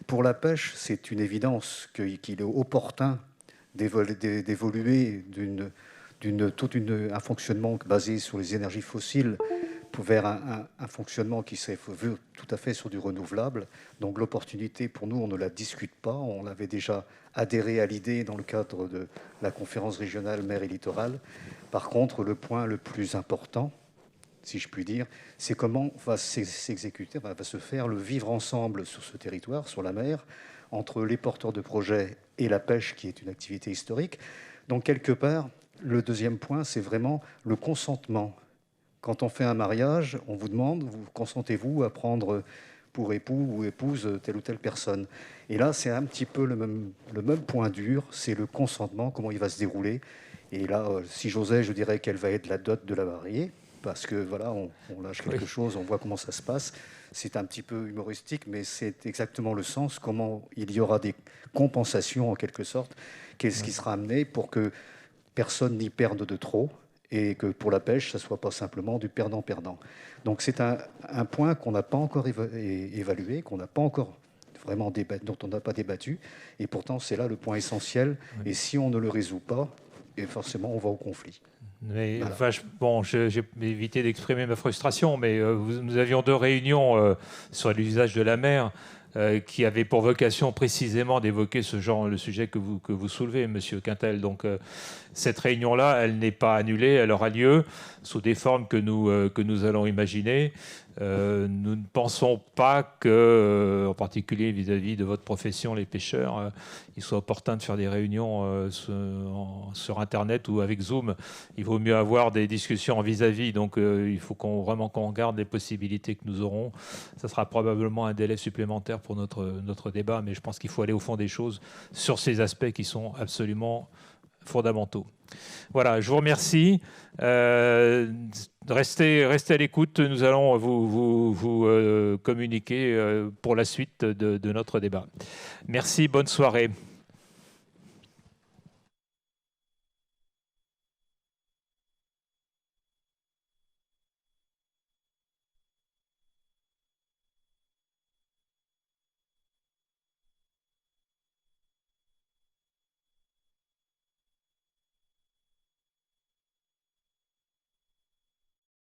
Pour la pêche, c'est une évidence qu'il est opportun d'évoluer un fonctionnement basé sur les énergies fossiles vers un fonctionnement qui serait tout à fait sur du renouvelable. Donc l'opportunité, pour nous, on ne la discute pas. On avait déjà adhéré à l'idée dans le cadre de la conférence régionale mer et littoral. Par contre, le point le plus important, si je puis dire, c'est comment va s'exécuter, va se faire le vivre ensemble sur ce territoire, sur la mer, entre les porteurs de projets et la pêche, qui est une activité historique. Donc quelque part, le deuxième point, c'est vraiment le consentement. Quand on fait un mariage, on vous demande, vous consentez-vous à prendre pour époux ou épouse telle ou telle personne. Et là, c'est un petit peu le même point dur, c'est le consentement, comment il va se dérouler. Et là, si j'osais, je dirais quelle va être la dot de la mariée, parce que voilà, on lâche quelque chose, on voit comment ça se passe. C'est un petit peu humoristique, mais c'est exactement le sens, comment il y aura des compensations en quelque sorte, qu'est-ce qui sera amené pour que personne n'y perde de trop, et que pour la pêche, ça ne soit pas simplement du perdant-perdant. Donc c'est un point qu'on n'a pas encore évalué, qu'on n'a pas encore vraiment dont on n'a pas débattu, et pourtant c'est là le point essentiel, et si on ne le résout pas, et forcément on va au conflit. Mais, voilà. Bon, j'ai évité d'exprimer ma frustration, mais nous avions 2 réunions sur l'usage de la mer qui avaient pour vocation précisément d'évoquer le sujet que vous soulevez, Monsieur Quintel. Donc cette réunion-là, elle n'est pas annulée, elle aura lieu sous des formes que nous allons imaginer. Nous ne pensons pas que, en particulier vis-à-vis de votre profession, les pêcheurs, il soit opportun de faire des réunions sur Internet ou avec Zoom. Il vaut mieux avoir des discussions en vis-à-vis. Donc, il faut vraiment qu'on regarde les possibilités que nous aurons. Ça sera probablement un délai supplémentaire pour notre débat, mais je pense qu'il faut aller au fond des choses sur ces aspects qui sont absolument fondamentaux. Voilà, je vous remercie. Restez à l'écoute. Nous allons vous communiquer pour la suite de notre débat. Merci, bonne soirée.